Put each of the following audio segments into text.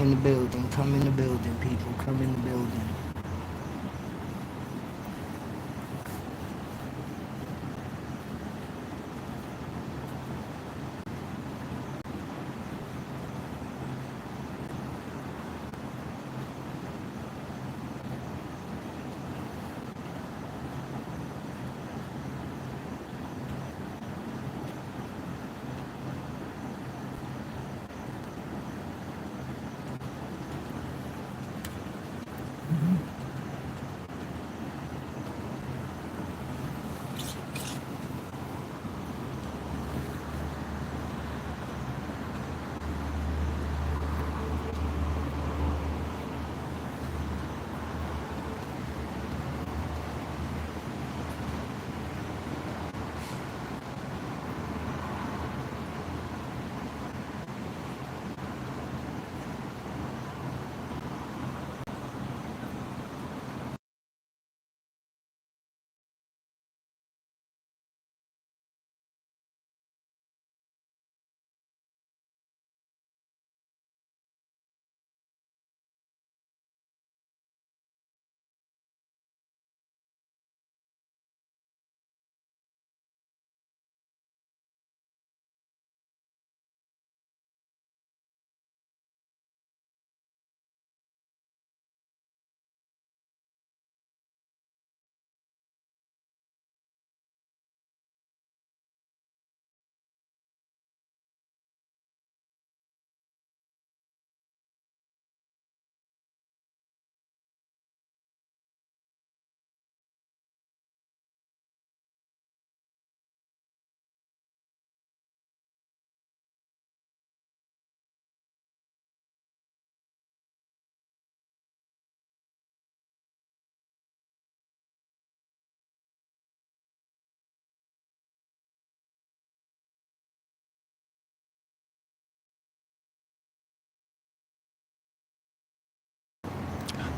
in the building. Come in the building, people. Come in the building.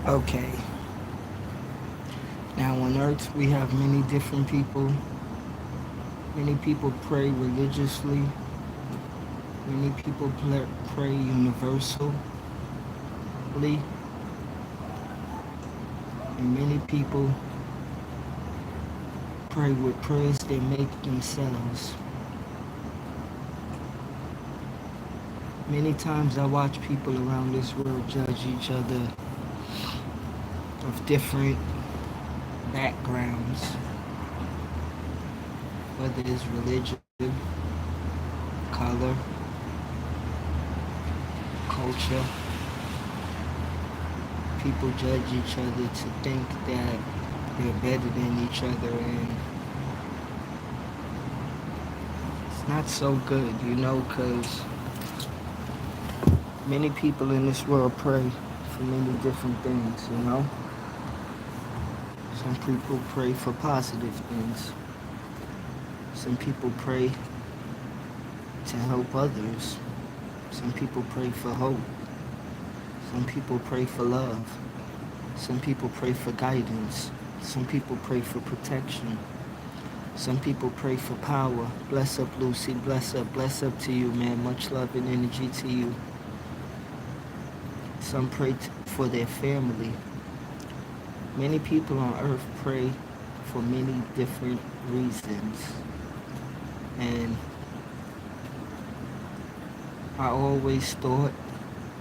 Okay. Now on earth we have many different people. Many people pray religiously. Many people pray universally. And many people pray with prayers they make themselves. Many times I watch people around this world judge each other of different backgrounds, whether it's religion, color, culture. People judge each other to think that they're better than each other, and it's not so good, because many people in this world pray for many different things. Some people pray for positive things. Some people pray to help others. Some people pray for hope. Some people pray for love. Some people pray for guidance. Some people pray for protection. Some people pray for power. Bless up, Lucy. Bless up to you, man. Much love and energy to you. Some pray for their family. Many people on earth pray for many different reasons. And I always thought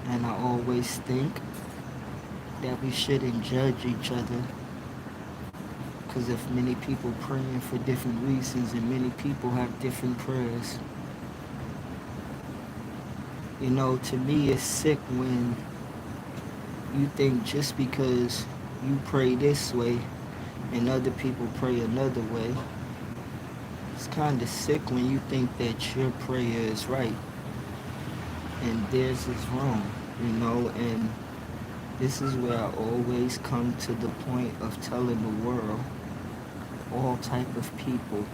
and I always think that we shouldn't judge each other, because if many people praying for different reasons and many people have different prayers, to me it's sick when you think just because you pray this way and other people pray another way. It's kind of sick when you think that your prayer is right and theirs is wrong, and this is where I always come to the point of telling the world, all type of people,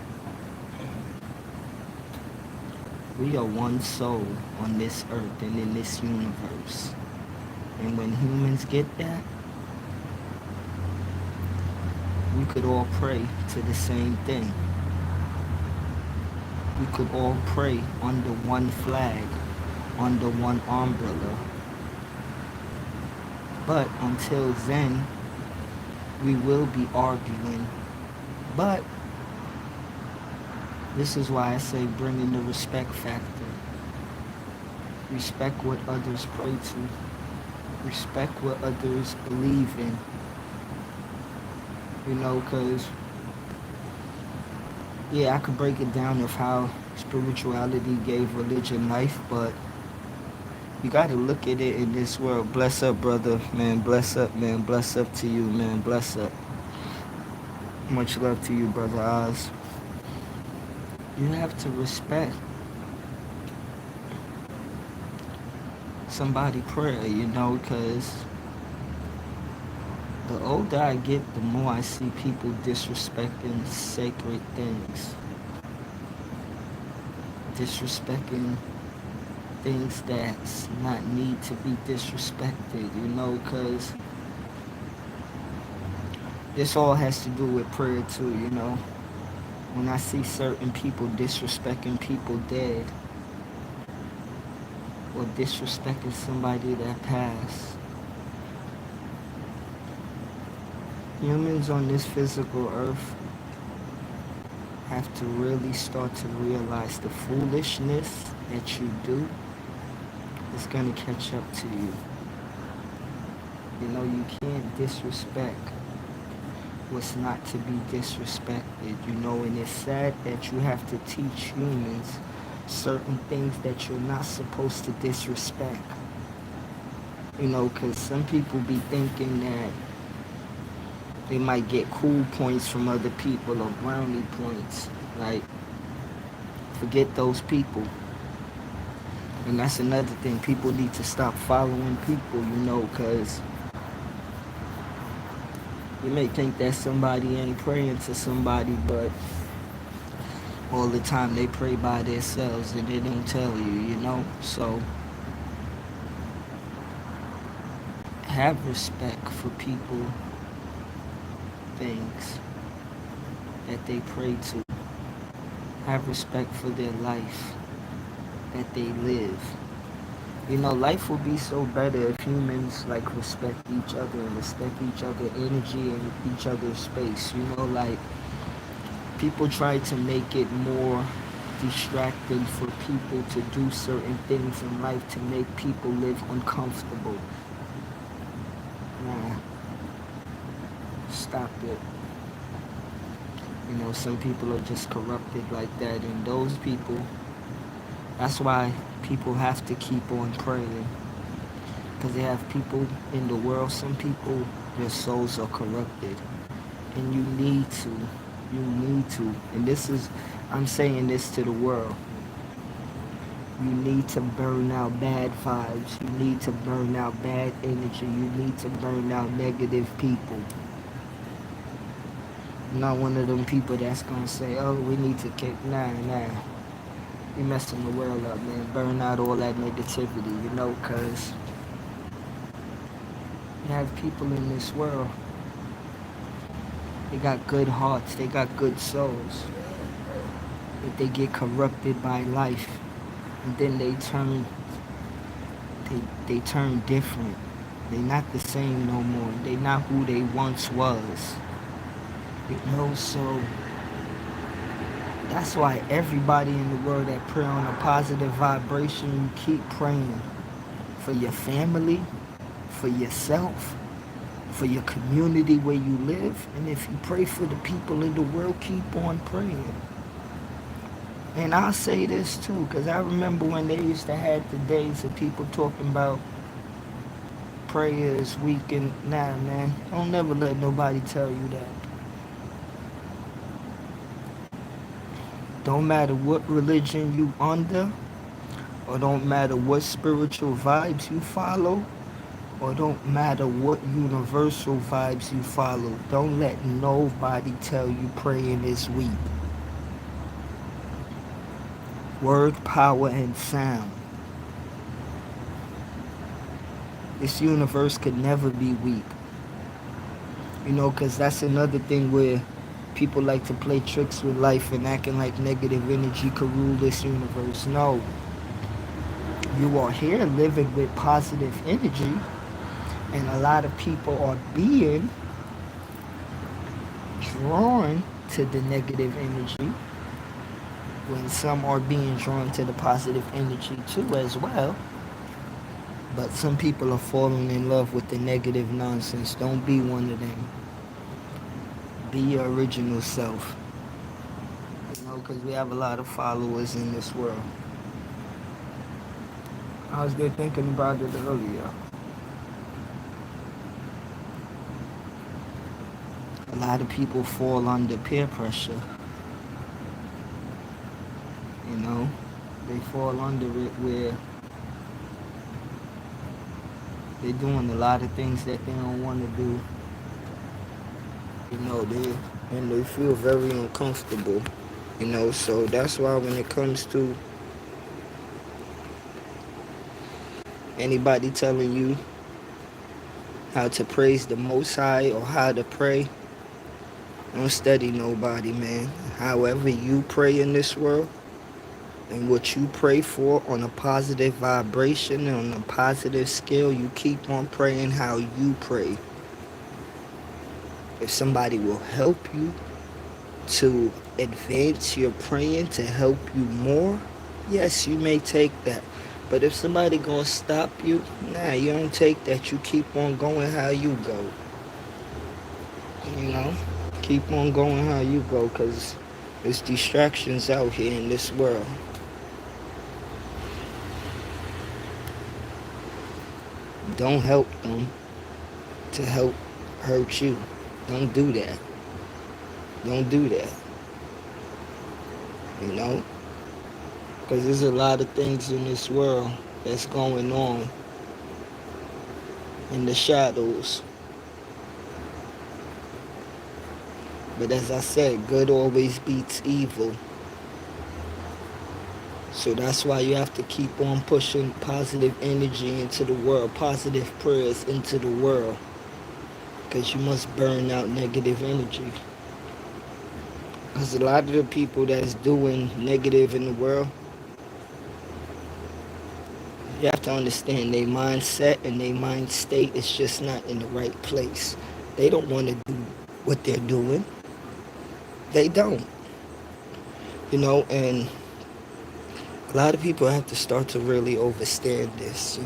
we are one soul on this earth and in this universe. And when humans get that, we could all pray to the same thing. We could all pray under one flag, under one umbrella. But until then, we will be arguing. But this is why I say bring in the respect factor. Respect what others pray to. Respect what others believe in. Because, yeah, I could break it down of how spirituality gave religion life, but you got to look at it in this world. Bless up, brother, man. Bless up, man. Bless up to you, man. Bless up. Much love to you, brother Oz. You have to respect somebody's prayer, because the older I get, the more I see people disrespecting sacred things. Disrespecting things that's not need to be disrespected, because this all has to do with prayer too, When I see certain people disrespecting people dead, or disrespecting somebody that passed, humans on this physical earth have to really start to realize the foolishness that you do is going to catch up to you. You can't disrespect what's not to be disrespected, and it's sad that you have to teach humans certain things that you're not supposed to disrespect. Because some people be thinking that they might get cool points from other people or brownie points. Like, forget those people. And that's another thing. People need to stop following people, because you may think that somebody ain't praying to somebody, but all the time they pray by themselves and they don't tell you, So have respect for people, things that they pray to. Have respect for their life that they live. Life would be so better if humans respect each other and respect each other's energy and each other's space. People try to make it more distracting for people to do certain things in life to make people live uncomfortable. Nah, stop it. Some people are just corrupted like that, and those people, that's why people have to keep on praying, because they have people in the world, some people, their souls are corrupted, and you need to, and I'm saying this to the world, you need to burn out bad vibes, you need to burn out bad energy, you need to burn out negative people. I'm not one of them people that's gonna say, oh, we need to kick, nah. You messing the world up, man. Burn out all that negativity, because you have people in this world, they got good hearts, they got good souls, but they get corrupted by life, and then they turn different. They not the same no more. They not who they once was. So that's why everybody in the world that pray on a positive vibration, you keep praying for your family, for yourself, for your community where you live. And if you pray for the people in the world, keep on praying. And I'll say this too, because I remember when they used to have the days of people talking about prayer is weak, and nah, man, don't never let nobody tell you that. Don't matter what religion you under, or don't matter what spiritual vibes you follow, or don't matter what universal vibes you follow. Don't let nobody tell you praying is weak. Word, power, and sound. This universe could never be weak. Because that's another thing where people like to play tricks with life and acting like negative energy could rule this universe. No. You are here living with positive energy, And a lot of people are being drawn to the negative energy when some are being drawn to the positive energy too as well. But some people are falling in love with the negative nonsense. Don't be one of them. Be your original self. Because we have a lot of followers in this world. I was there thinking about it earlier. A lot of people fall under peer pressure. They fall under it where they're doing a lot of things that they don't want to do. They feel very uncomfortable. So that's why when it comes to anybody telling you how to praise the Most High or how to pray, don't study nobody, man. However you pray in this world and what you pray for on a positive vibration and on a positive scale, you keep on praying how you pray. If somebody will help you to advance your praying to help you more, yes, you may take that. But if somebody gonna stop you, nah, you don't take that. You keep on going how you go. Keep on going how you go, because there's distractions out here in this world. Don't help them to help hurt you. Don't do that. Don't do that. Because there's a lot of things in this world that's going on in the shadows. But as I said, good always beats evil. So that's why you have to keep on pushing positive energy into the world, positive prayers into the world. Because you must burn out negative energy. Because a lot of the people that's doing negative in the world, you have to understand their mindset and their mind state is just not in the right place. They don't want to do what they're doing. They don't. And a lot of people have to start to really understand this,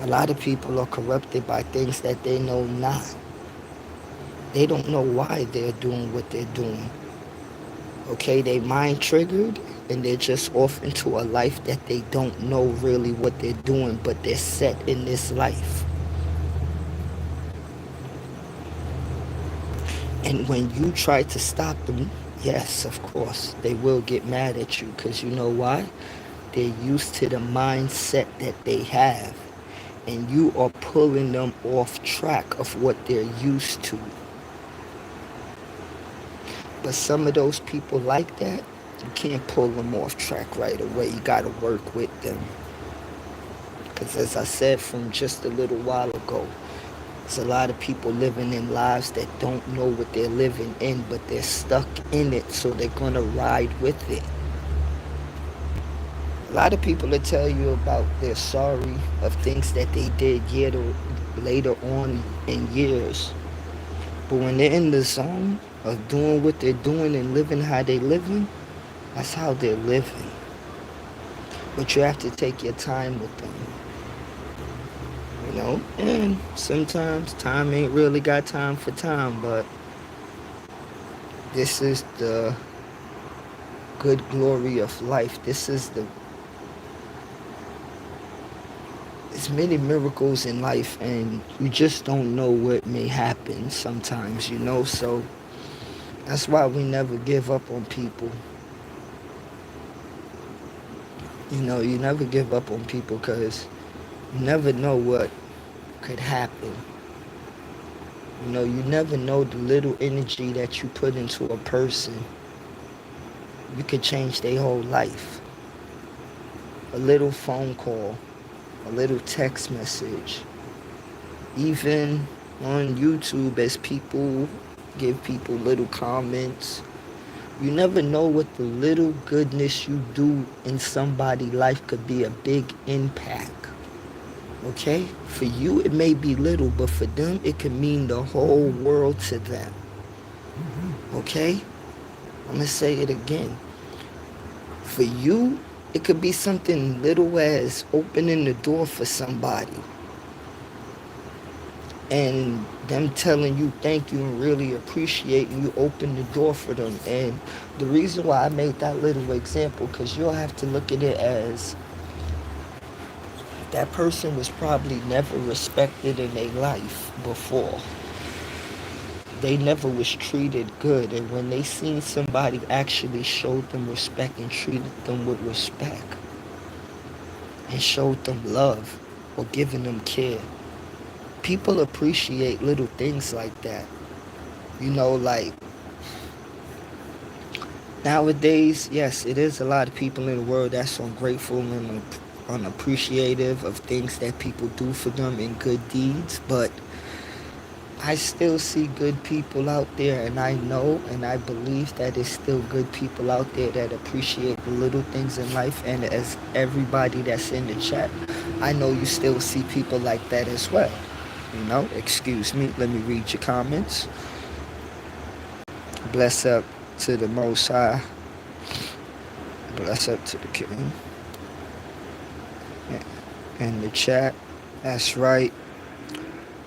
A lot of people are corrupted by things that they know not. They don't know why they're doing what they're doing. Okay, they mind triggered and they're just off into a life that they don't know really what they're doing, but they're set in this life. And when you try to stop them, yes, of course, they will get mad at you, because you know why? They're used to the mindset that they have, and you are pulling them off track of what they're used to. But some of those people like that, you can't pull them off track right away. You got to work with them. Because as I said from just a little while ago, there's a lot of people living in lives that don't know what they're living in, but they're stuck in it, so they're going to ride with it. A lot of people will tell you about they're sorry of things that they did later on in years. But when they're in the zone of doing what they're doing and living how they're living, that's how they're living. But you have to take your time with them. And sometimes time ain't really got time for time, but this is the good glory of life. There's many miracles in life, and you just don't know what may happen sometimes, so that's why we never give up on people. You never give up on people, because you never know what could happen. You never know the little energy that you put into a person. You could change their whole life. A little phone call, a little text message, even on YouTube as people give people little comments. You never know what the little goodness you do in somebody's life could be a big impact. Okay? For you, it may be little, but for them, it can mean the whole world to them. Okay? I'm going to say it again. For you, it could be something little as opening the door for somebody and them telling you thank you and really appreciating you open the door for them. And the reason why I made that little example, because you'll have to look at it as that person was probably never respected in their life before. They never was treated good, and when they seen somebody actually showed them respect and treated them with respect and showed them love or giving them care, people appreciate little things like that. You know, like nowadays, yes, it is a lot of people in the world that's ungrateful and unappreciative of things that people do for them in good deeds, but I still see good people out there, and I know and I believe that there's still good people out there that appreciate the little things in life. And as everybody that's in the chat, I know you still see people like that as well. You know, excuse me, let me read your comments. Bless up to the Most High. Bless up to the King. In the chat, that's right.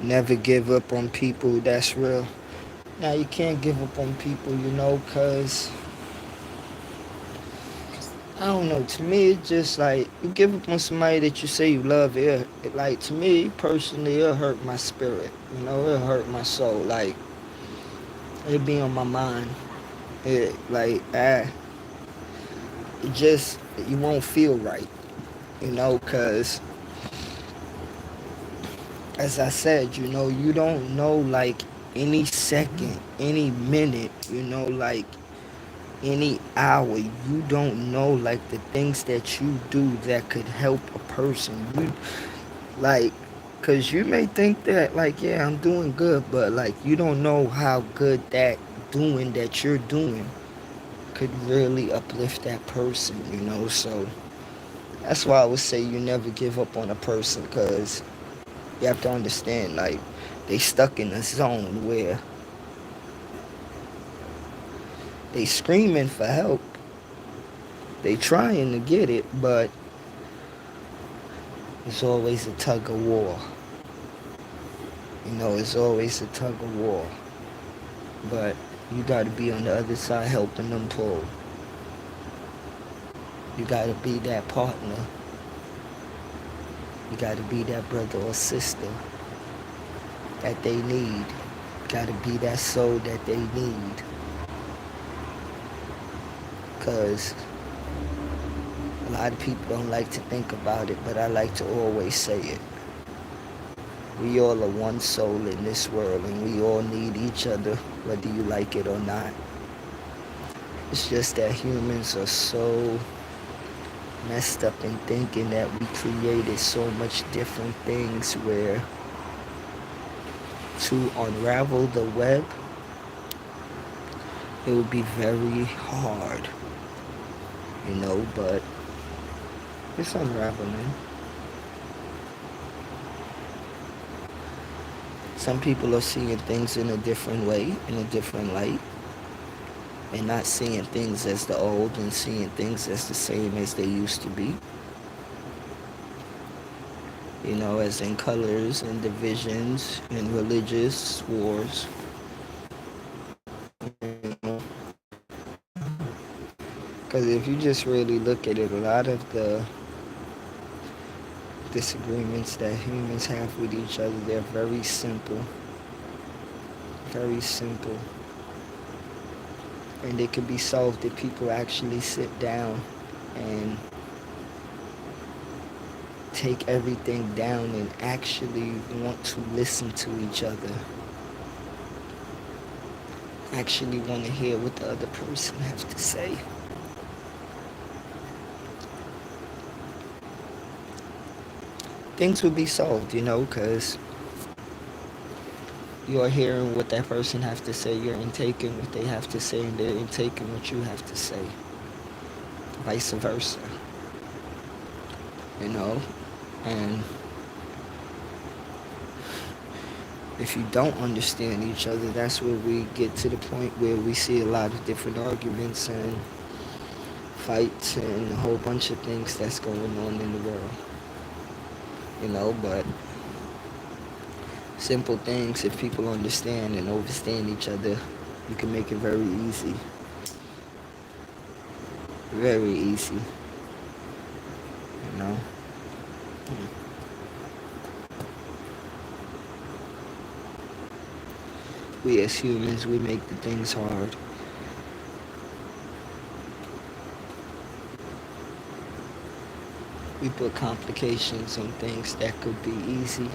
Never give up on people, that's real. Now, you can't give up on people, you know, because, I don't know, to me, it's just like, you give up on somebody that you say you love, like, to me, personally, it'll hurt my spirit, you know, it'll hurt my soul, like, it'll be on my mind, it just, you won't feel right, you know, because, as I said, you know, you don't know, like, any second, any minute, you know, like, any hour, you don't know, like, the things that you do that could help a person. You, like, because you may think that, like, yeah, I'm doing good, but, like, you don't know how good that doing that you're doing could really uplift that person, you know, so that's why I would say you never give up on a person, because you have to understand, like, they stuck in a zone where they screaming for help. They trying to get it, but it's always a tug of war. You know, it's always a tug of war. But you gotta be on the other side helping them pull. You gotta be that partner. You gotta be that brother or sister that they need. You gotta be that soul that they need. Because a lot of people don't like to think about it, but I like to always say it. We all are one soul in this world, and we all need each other, whether you like it or not. It's just that humans are so messed up in thinking that we created so much different things where to unravel the web, it would be very hard, you know, but it's unraveling. Some people are seeing things in a different way, in a different light, and not seeing things as the old and seeing things as the same as they used to be. You know, as in colors and divisions and religious wars. Because if you just really look at it, a lot of the disagreements that humans have with each other, they're very simple. Very simple. And they can be solved if people actually sit down and take everything down and actually want to listen to each other. Actually want to hear what the other person has to say. Things would be solved, you know, because you're hearing what that person has to say, you're intaking what they have to say, and they're intaking what you have to say. Vice versa. You know? And If you don't understand each other, that's where we get to the point where we see a lot of different arguments and fights and a whole bunch of things that's going on in the world. But simple things, if people understand and understand each other, you can make it very easy. Very easy. you know. We as humans, we make the things hard. We put complications on things that could be easy.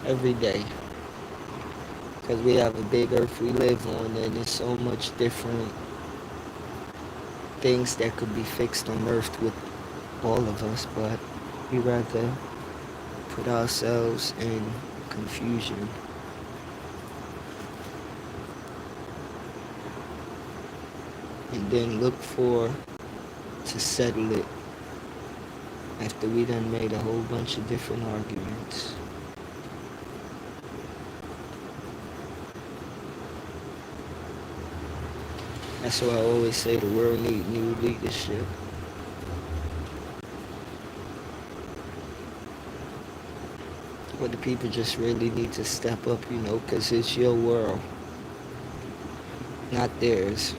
Every day. Because we have a big earth we live on, and there's so much different things that could be fixed on earth with all of us, but we rather put ourselves in confusion. And then look to settle it after we done made a whole bunch of different arguments. That's why I always say the world needs new leadership. But the people just really need to step up, because it's your world, not theirs.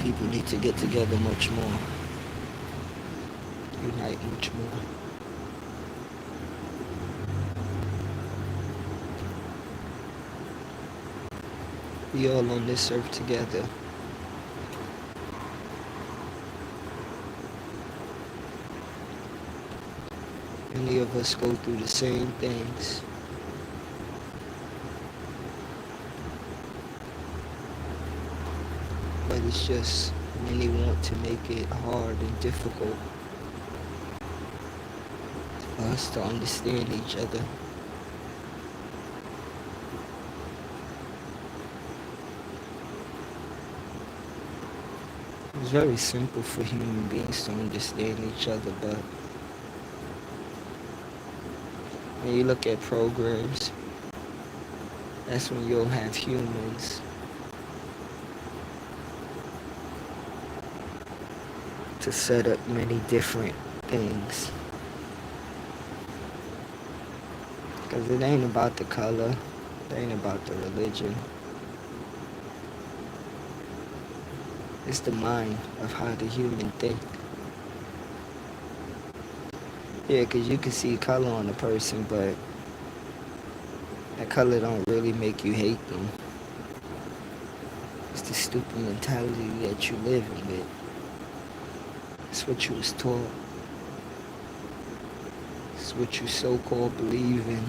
People need to get together much more, unite much more. We all on this earth together. Many of us go through the same things. But it's just many want to make it hard and difficult for us to understand each other. It's very simple for human beings to understand each other, but when you look at programs, that's when you'll have humans to set up many different things. Because it ain't about the color, it ain't about the religion. It's the mind of how the human think. Yeah, because you can see color on a person, but that color don't really make you hate them. It's the stupid mentality that you live with. It's what you was taught. It's what you so-called believe in.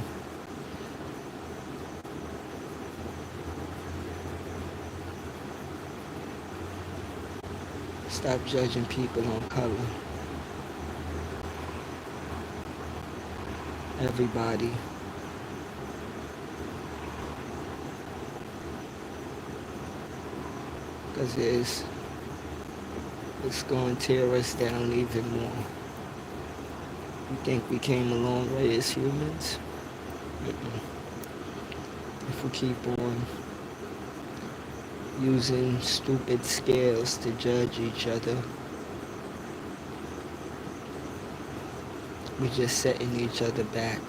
Stop judging people on color. Everybody. Because it's going to tear us down even more. You think we came a long way as humans? If we keep on using stupid scales to judge each other, we're just setting each other back.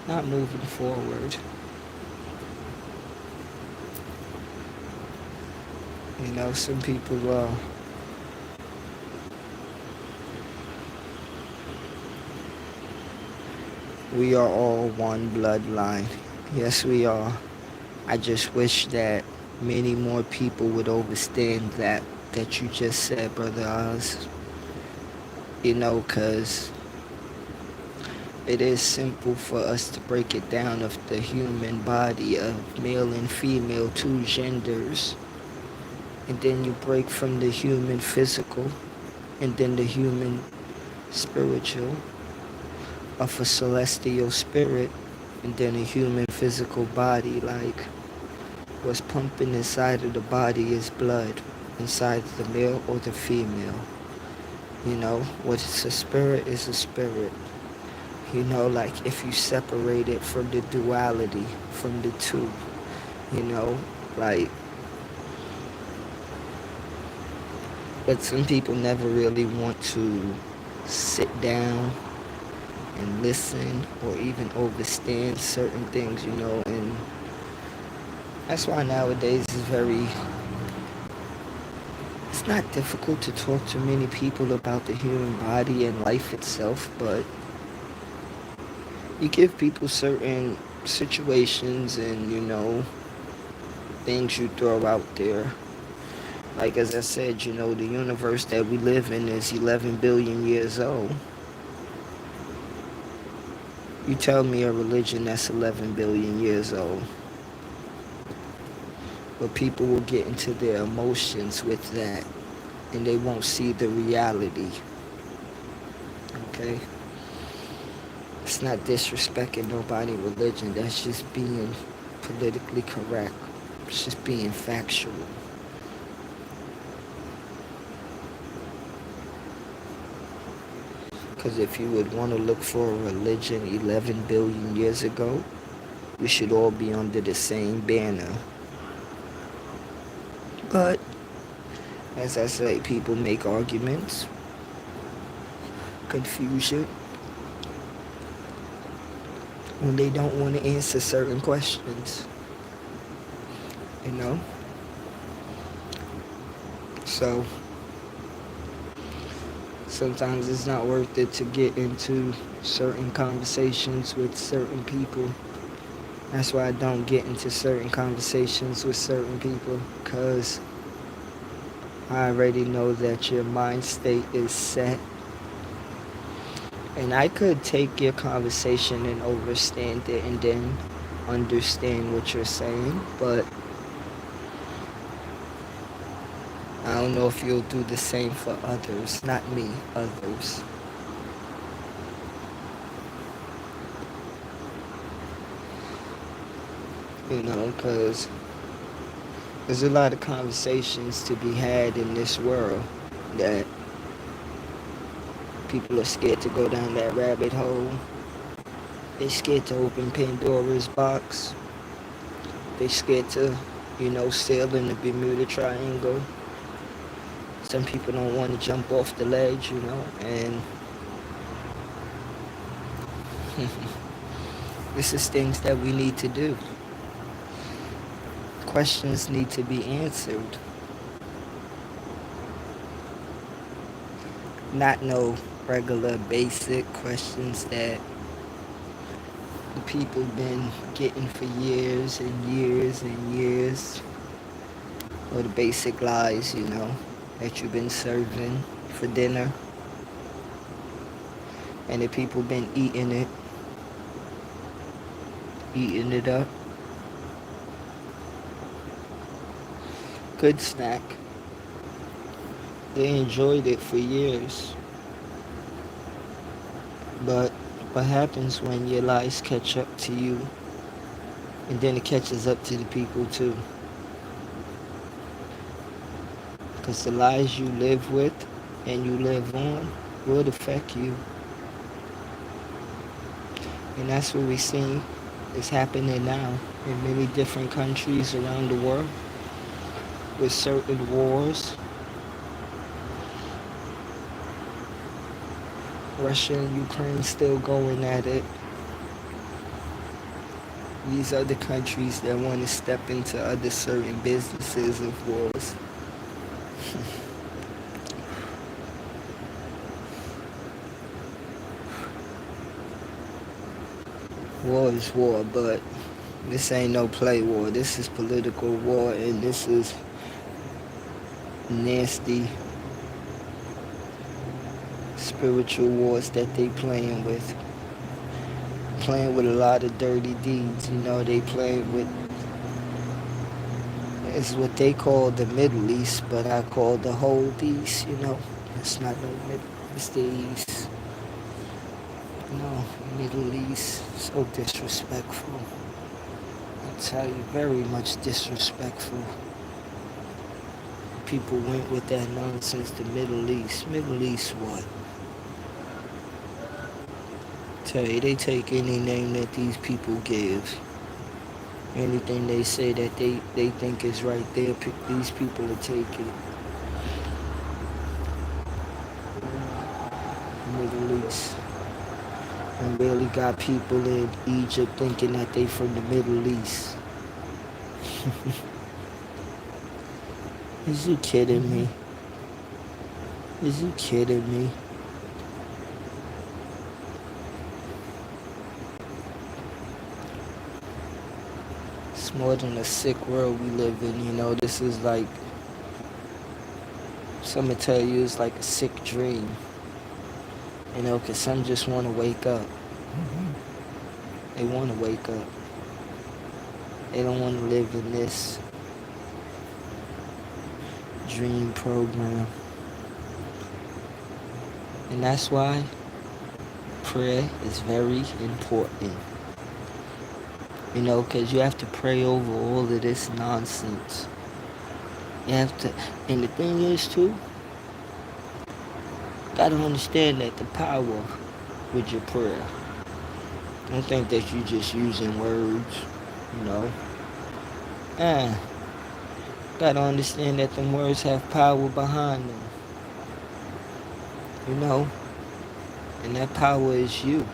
Not moving forward. Some people, we are all one bloodline. Yes, we are. I just wish that many more people would understand that you just said, Brother Oz. Because it is simple for us to break it down of the human body of male and female, two genders. And then you break from the human physical and then the human spiritual of a celestial spirit and then a human physical body. Like, What's pumping inside of the body is blood, inside the male or the female. You know, what's a spirit is a spirit. You know, like if you separate it from the duality, from the two, you know, like, but some people never really want to sit down and listen or even understand certain things, you know, and that's why nowadays it's not difficult to talk to many people about the human body and life itself, but you give people certain situations and, you know, things you throw out there. Like, as I said, you know, the universe that we live in is 11 billion years old. You tell me a religion that's 11 billion years old. But people will get into their emotions with that, and they won't see the reality. Okay? It's not disrespecting nobody's religion. That's just being politically correct. It's just being factual. Because if you would want to look for a religion 11 billion years ago, we should all be under the same banner. But, as I say, people make arguments, confusion, when they don't want to answer certain questions. You know? So, sometimes it's not worth it to get into certain conversations with certain people. That's why I don't get into certain conversations with certain people, because I already know that your mind state is set. And I could take your conversation and understand it and then understand what you're saying, but I don't know if you'll do the same for others. Not me, others. You know, because there's a lot of conversations to be had in this world that people are scared to go down that rabbit hole. They're scared to open Pandora's box. They're scared to, you know, sail in the Bermuda Triangle. Some people don't want to jump off the ledge, you know, and this is things that we need to do. Questions need to be answered. Not no regular basic questions that the people been getting for years and years and years. Or the basic lies, you know, that you've been serving for dinner. And the people been eating it up. Good snack. They enjoyed it for years. But what happens when your lies catch up to you, and then it catches up to the people too? Because the lies you live with and you live on will affect you. And that's what we see is happening now in many different countries around the world with certain wars. Russia and Ukraine still going at it. These other countries that want to step into other certain businesses of wars. War is war, but this ain't no play war. This is political war, and this is nasty spiritual wars that they playing with. Playing with a lot of dirty deeds, you know, they playing with, it's what they call the Middle East, but I call the whole East, you know. It's not no Middle, it's the East. No, Middle East, so disrespectful. I tell you, very much disrespectful. People went with that nonsense to Middle East. Middle East what? Tell you, they take any name that these people give. Anything they say that they think is right there, these people will take it. Middle East. And really got people in Egypt thinking that they from the Middle East. Is you kidding me? Is you kidding me? It's more than a sick world we live in, you know. This is like, some will tell you it's like a sick dream. You know, because some just want to wake up. They want to wake up. They don't want to live in this dream program. And that's why prayer is very important. You know, because you have to pray over all of this nonsense. You have to, and the thing is too, gotta understand that the power with your prayer. Don't think that you just using words, you know. Gotta understand that them words have power behind them. You know? And that power is you.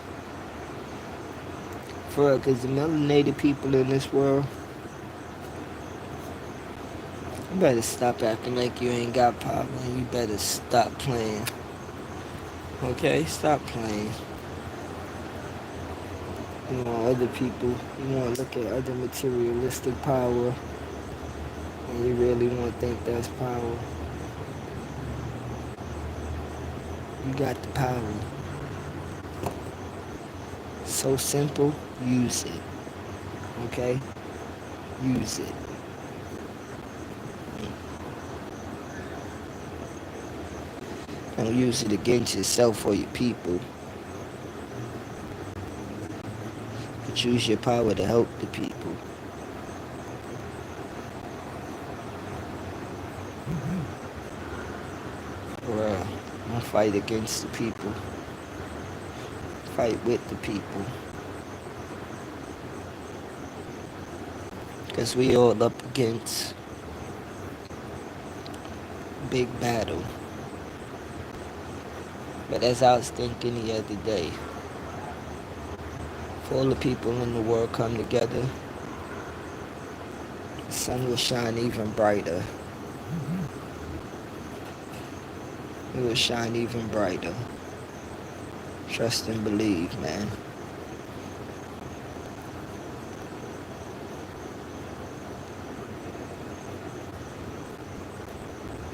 For real, because the melanated people in this world, you better stop acting like you ain't got power, and you better stop playing. Okay? Stop playing. You want other people, you want to look at other materialistic power, and you really want to think that's power. You got the power. So simple, use it. Okay? Use it. Don't use it against yourself or your people. But use your power to help the people. Well, don't fight against the people. Fight with the people. Because we all up against a big battle. But as I was thinking the other day, if all the people in the world come together, the sun will shine even brighter. It will shine even brighter. Trust and believe, man.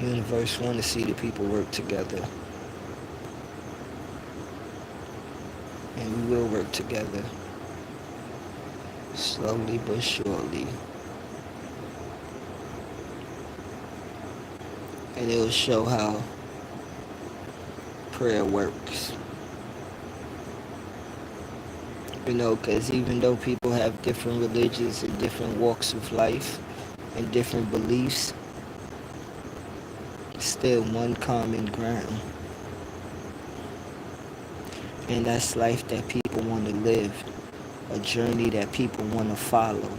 Universe want to see the people work together. And we will work together. Slowly but surely. And it will show how prayer works. You know, because even though people have different religions and different walks of life and different beliefs, still one common ground. And that's life that people want to live, a journey that people want to follow.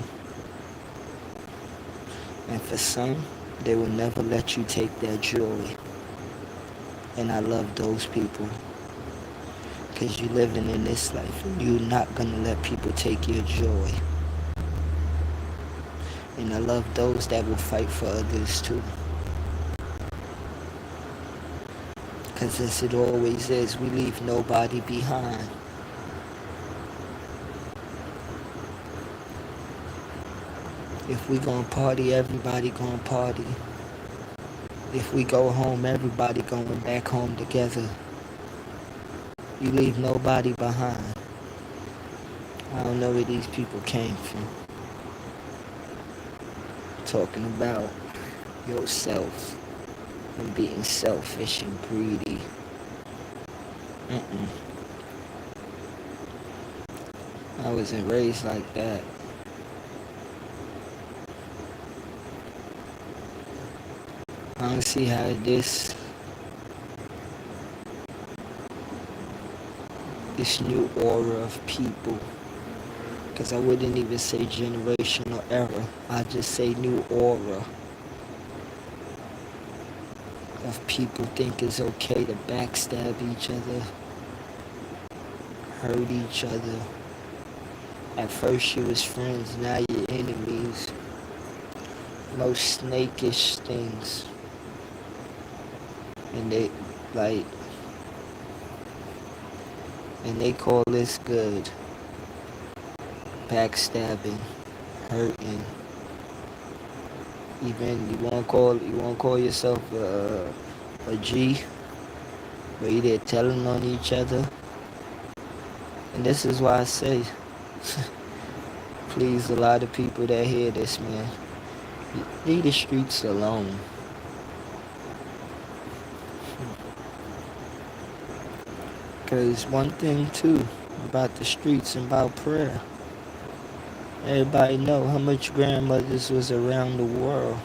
And for some, they will never let you take their joy. And I love those people. Because you're living in this life and you're not going to let people take your joy. And I love those that will fight for others too. Because as it always is, we leave nobody behind. If we gonna party, everybody gonna party. If we go home, everybody going back home together. You leave nobody behind. I don't know where these people came from. Talking about yourself and being selfish and greedy. I wasn't raised like that. trying to see how this new aura of people, because I wouldn't even say generational era, I just say new aura of people think it's okay to backstab each other, hurt each other. At first you was friends, now you're enemies. Most snakish things. And they call this good. Backstabbing, hurting. Even you wanna call yourself a G, where you there telling on each other. And this is why I say, please, a lot of people that hear this, man, leave the streets alone. Because one thing too about the streets and about prayer, everybody know how much grandmothers was around the world.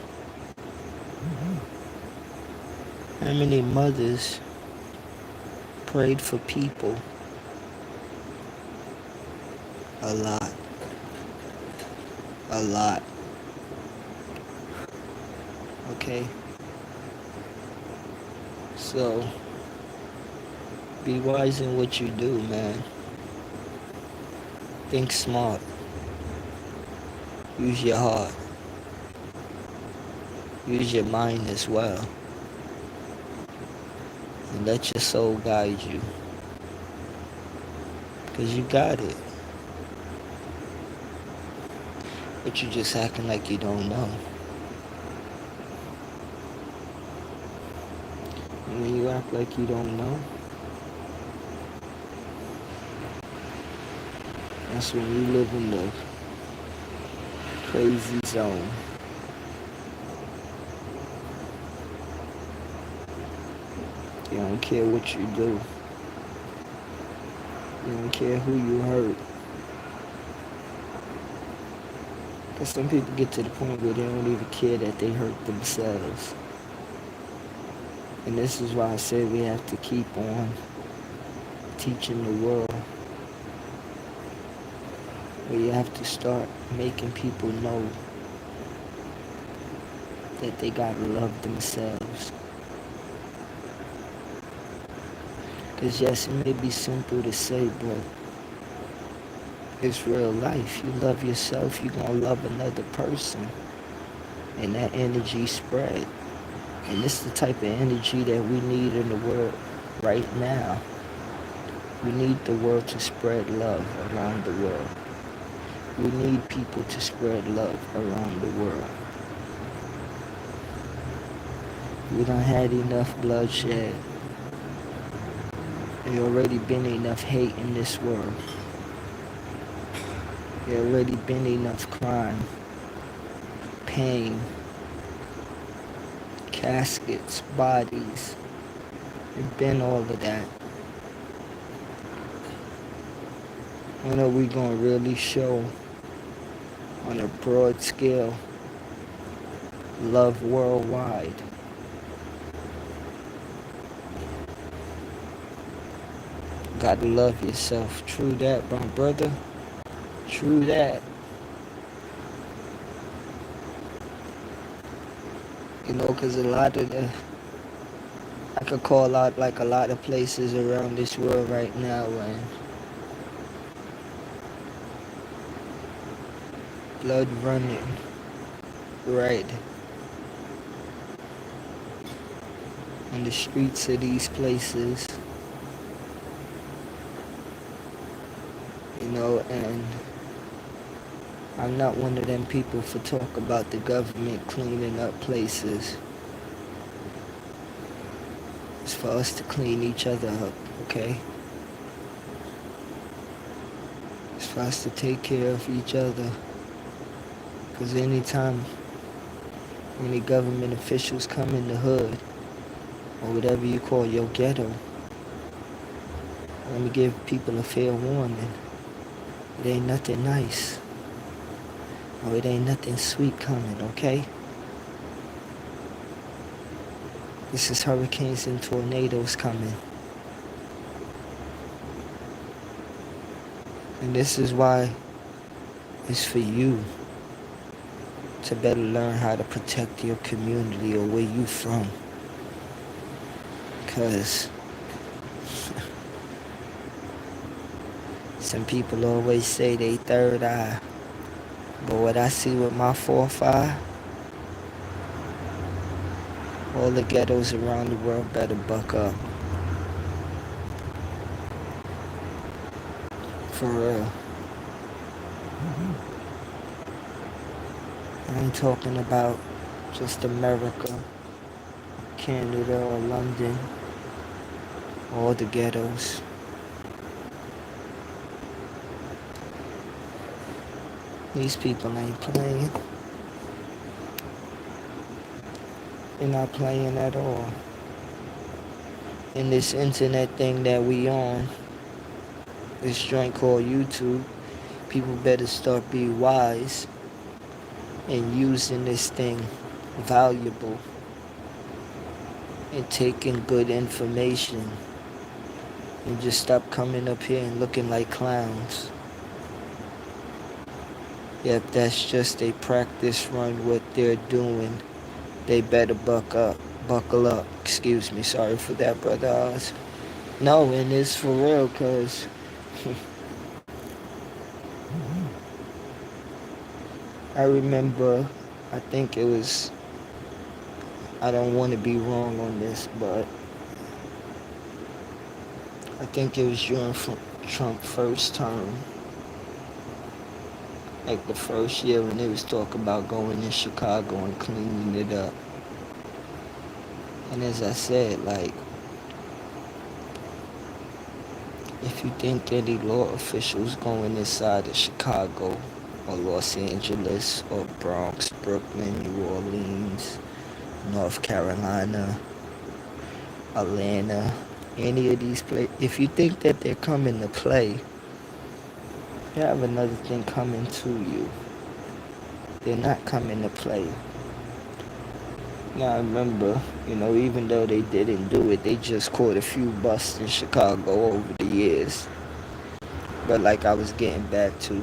How many mothers prayed for people? A lot. A lot. Okay? So, be wise in what you do, man. Think smart. Use your heart. Use your mind as well. And let your soul guide you. Because you got it. But you just acting like you don't know. And when you act like you don't know, that's when you live in the crazy zone. You don't care what you do. You don't care who you hurt. Because some people get to the point where they don't even care that they hurt themselves. And this is why I said we have to keep on teaching the world. Where you have to start making people know that they gotta love themselves. Because yes, it may be simple to say, but it's real life. You love yourself, you're gonna love another person. And that energy spread. And this is the type of energy that we need in the world right now. We need the world to spread love around the world. We need people to spread love around the world. We done had enough bloodshed. There already been enough hate in this world. There already been enough crime, pain, caskets, bodies. There's been all of that. When are we gonna really show on a broad scale love worldwide? Gotta love yourself. True that, my brother. True that. You know, because a lot of I could call out like a lot of places around this world right now and blood running red on the streets of these places. You know, and I'm not one of them people for talk about the government cleaning up places. It's for us to clean each other up, okay? It's for us to take care of each other. Because anytime any government officials come in the hood, or whatever you call your ghetto, let me give people a fair warning. It ain't nothing nice. Or it ain't nothing sweet coming, okay? This is hurricanes and tornadoes coming. And this is why it's for you to better learn how to protect your community or where you from. Because some people always say they third eye. But what I see with my fourth eye, all the ghettos around the world better buck up. For real. I ain't talking about just America, Canada, or London. All the ghettos. These people ain't playing. They're not playing at all. In this internet thing that we on, this joint called YouTube, people better start being wise and using this thing valuable and taking good information and just stop coming up here and looking like clowns. Yep, that's just a practice run what they're doing. They better buckle up. Excuse me, sorry for that, Brother Oz. No, and it's for real, cause I remember, I think it was, I don't want to be wrong on this, but I think it was during Trump's first term. Like the first year when they was talking about going in Chicago and cleaning it up. And as I said, like, if you think any law officials going inside of Chicago or Los Angeles or Bronx, Brooklyn, New Orleans, North Carolina, Atlanta, any of these places, if you think that they're coming to play, you have another thing coming to you. They're not coming to play. Now I remember, even though they didn't do it, they just caught a few busts in Chicago over the years. But like I was getting back to,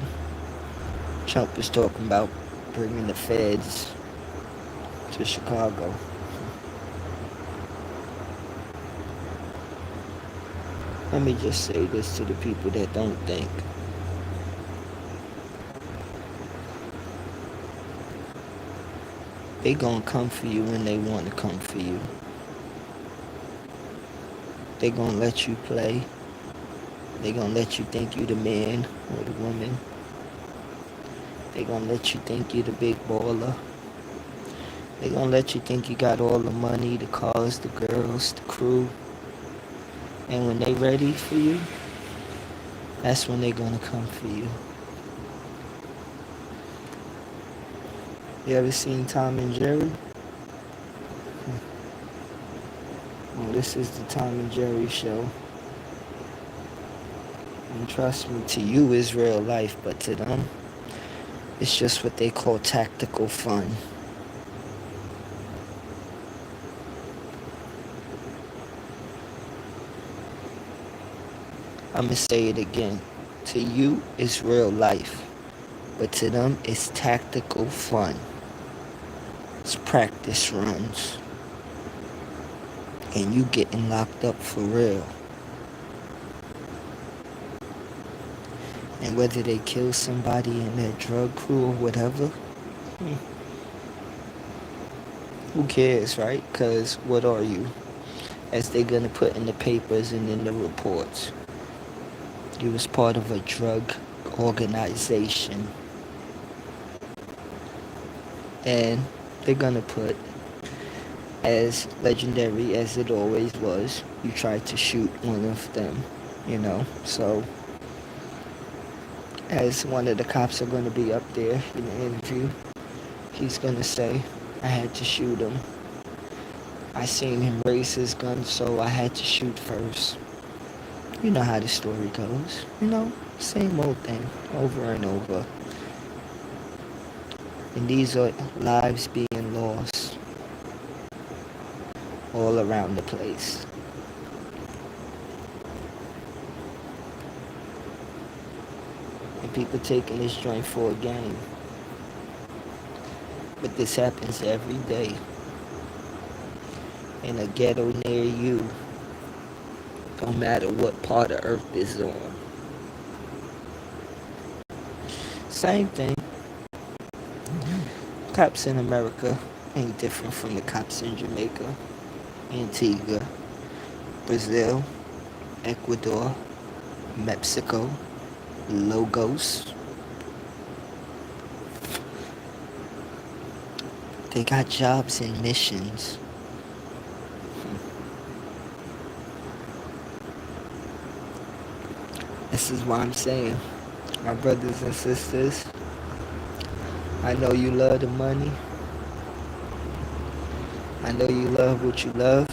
Trump was talking about bringing the feds to Chicago. Let me just say this to the people that don't think. They gonna come for you when they want to come for you. They gonna let you play. They gonna let you think you the man or the woman. They gonna let you think you the big baller. They gonna let you think you got all the money, the cars, the girls, the crew. And when they ready for you, that's when they gonna come for you. You ever seen Tom and Jerry? Well, this is the Tom and Jerry show. And trust me, to you is real life, but to them, it's just what they call tactical fun. I'm gonna say it again. To you, it's real life, but to them, it's tactical fun. It's practice runs. And you getting locked up for real. And whether they kill somebody in their drug crew or whatever, who cares, right? Because what are you? As they're gonna put in the papers and in the reports. You was part of a drug organization. And they're gonna put, as legendary as it always was, you tried to shoot one of them, So, as one of the cops are gonna be up there in the interview, he's gonna say, I had to shoot him. I seen him raise his gun, so I had to shoot first. You know how the story goes. Same old thing, over and over. And these are lives being lost. all around the place. And people taking this joint for a game. But this happens every day in a ghetto near you, no matter what part of Earth is on. Same thing. Cops in America ain't different from the cops in Jamaica, Antigua, Brazil, Ecuador, Mexico, Lagos. They got jobs and missions. This is what I'm saying. My brothers and sisters, I know you love the money. I know you love what you love.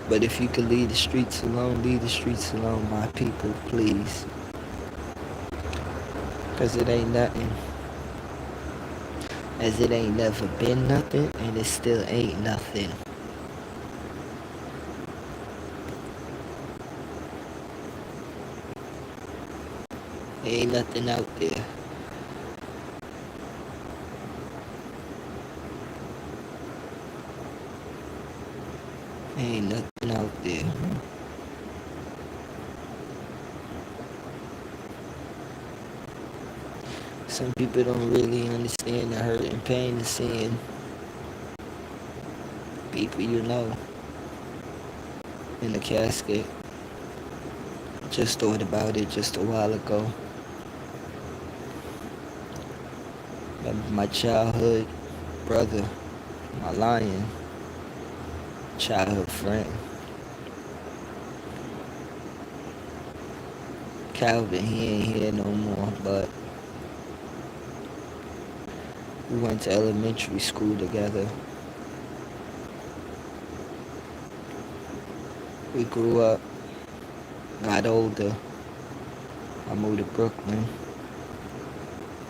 But if you could leave the streets alone, leave the streets alone, my people, please. Because it ain't nothing. As it ain't never been nothing, and it still ain't nothing. There ain't nothing out there. There ain't nothing out there. Some people don't really understand the hurt and pain of seeing people you know in the casket. Just thought about it just a while ago. Remember my childhood brother, my lion, childhood friend. Calvin, he ain't here no more, but we went to elementary school together. We grew up, got older. I moved to Brooklyn.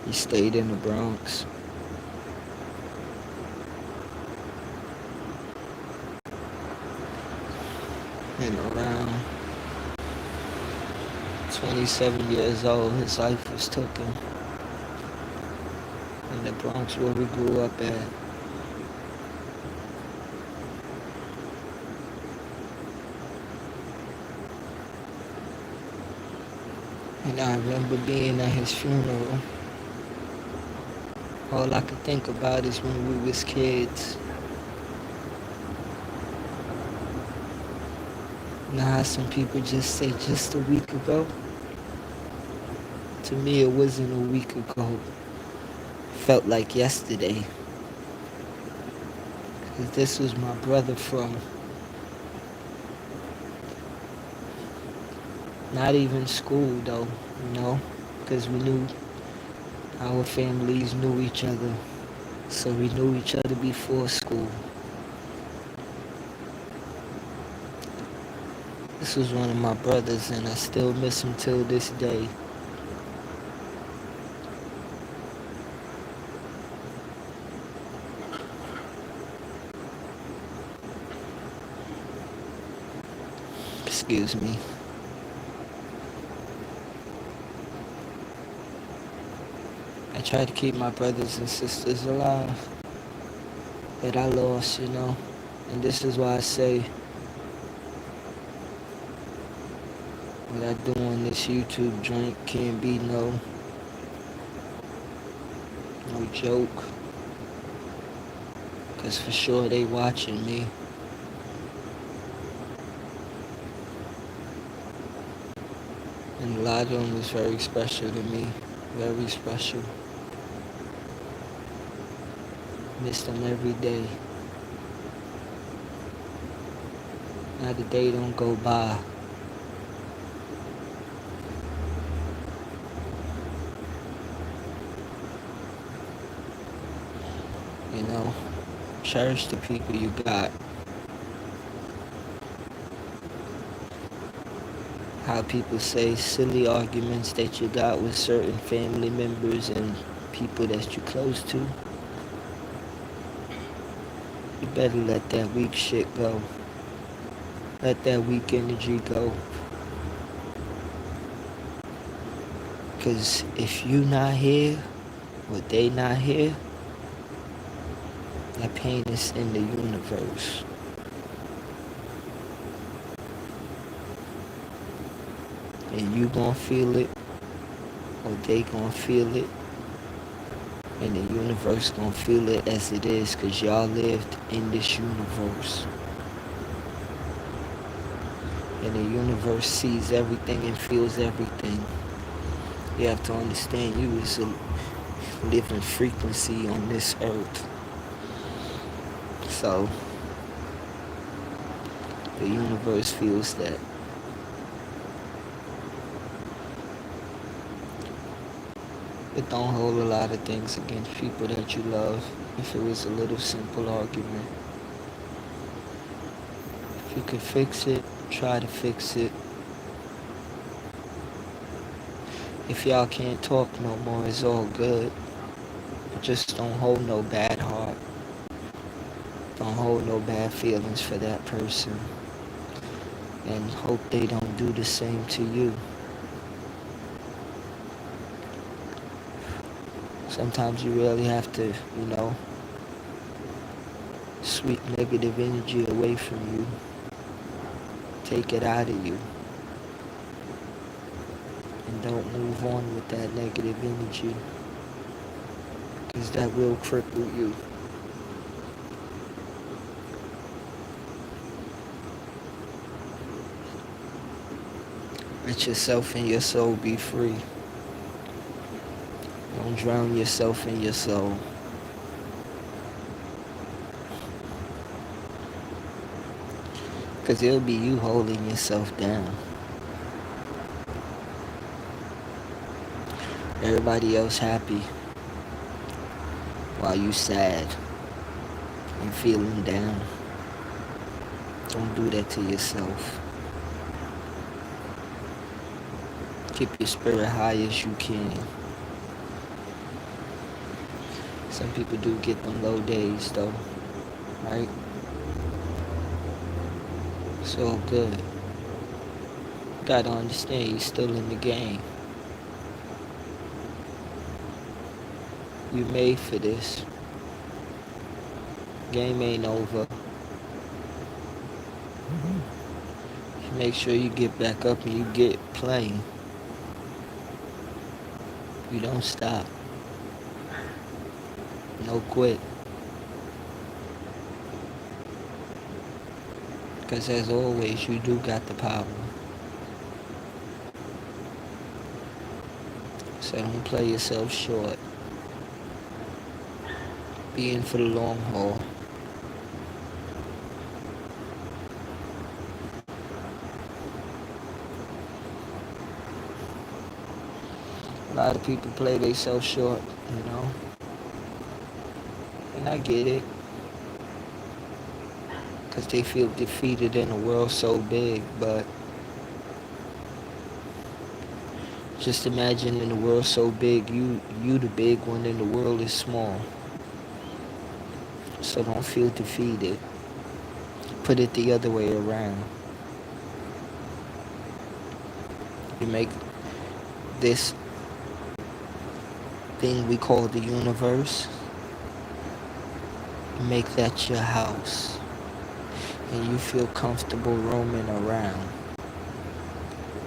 He stayed in the Bronx. And around 27 years old, his life was taken in the Bronx where we grew up at. And I remember being at his funeral. All I could think about is when we was kids. Now how some people just say just a week ago. To me, it wasn't a week ago. It felt like yesterday. Because this was my brother from not even school though, you know, because we knew our families knew each other. So we knew each other before school. This was one of my brothers and I still miss him till this day. Excuse me. I try to keep my brothers and sisters alive that I lost, you know. And this is why I say what I do on this YouTube joint can't be no joke. Cause for sure they watching me. And a lot of them was very special to me. Very special. Miss them every day. Not a day don't go by. You know, cherish the people you got. How people say silly arguments that you got with certain family members and people that you're close to. better let that weak shit go. Let that weak energy go. Cause if you not here, or they not here, that pain is in the universe. And you gonna feel it, or they gonna feel it, and the universe gonna feel it as it is, cause y'all lived in this universe. And the universe sees everything and feels everything. You have to understand you is a living frequency on this earth. So, the universe feels that. But don't hold a lot of things against people that you love. If it was a little simple argument. If you could fix it, try to fix it. If y'all can't talk no more, it's all good. Just don't hold no bad heart. Don't hold no bad feelings for that person. And hope they don't do the same to you. Sometimes you really have to, sweep negative energy away from you. Take it out of you. And don't move on with that negative energy. Because that will cripple you. Let yourself and your soul be free. Don't drown yourself in your soul. Because it'll be you holding yourself down. Everybody else happy while you sad and feeling down. Don't do that to yourself. Keep your spirit high as you can. Some people do get them low days though, right? It's all good. You gotta understand you're still in the game. You made for this. Game ain't over. Make sure you get back up and you get playing. You don't stop. No quit. Because as always, you do got the power. So don't play yourself short. Be in for the long haul. A lot of people play themselves short, And I get it. Because they feel defeated in a world so big, but just imagine in a world so big, you the big one and the world is small. So don't feel defeated. Put it the other way around. You make this thing we call the universe, make that your house. And you feel comfortable roaming around,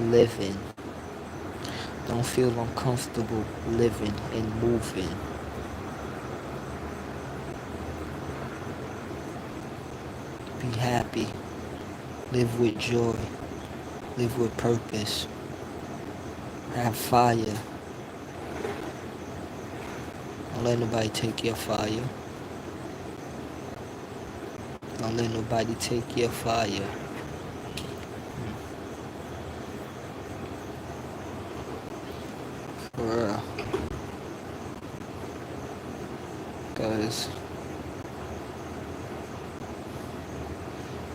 living. Don't feel uncomfortable living and moving. Be happy. Live with joy. Live with purpose. Have fire. Don't let nobody take your fire. Don't let nobody take your fire. For real. Because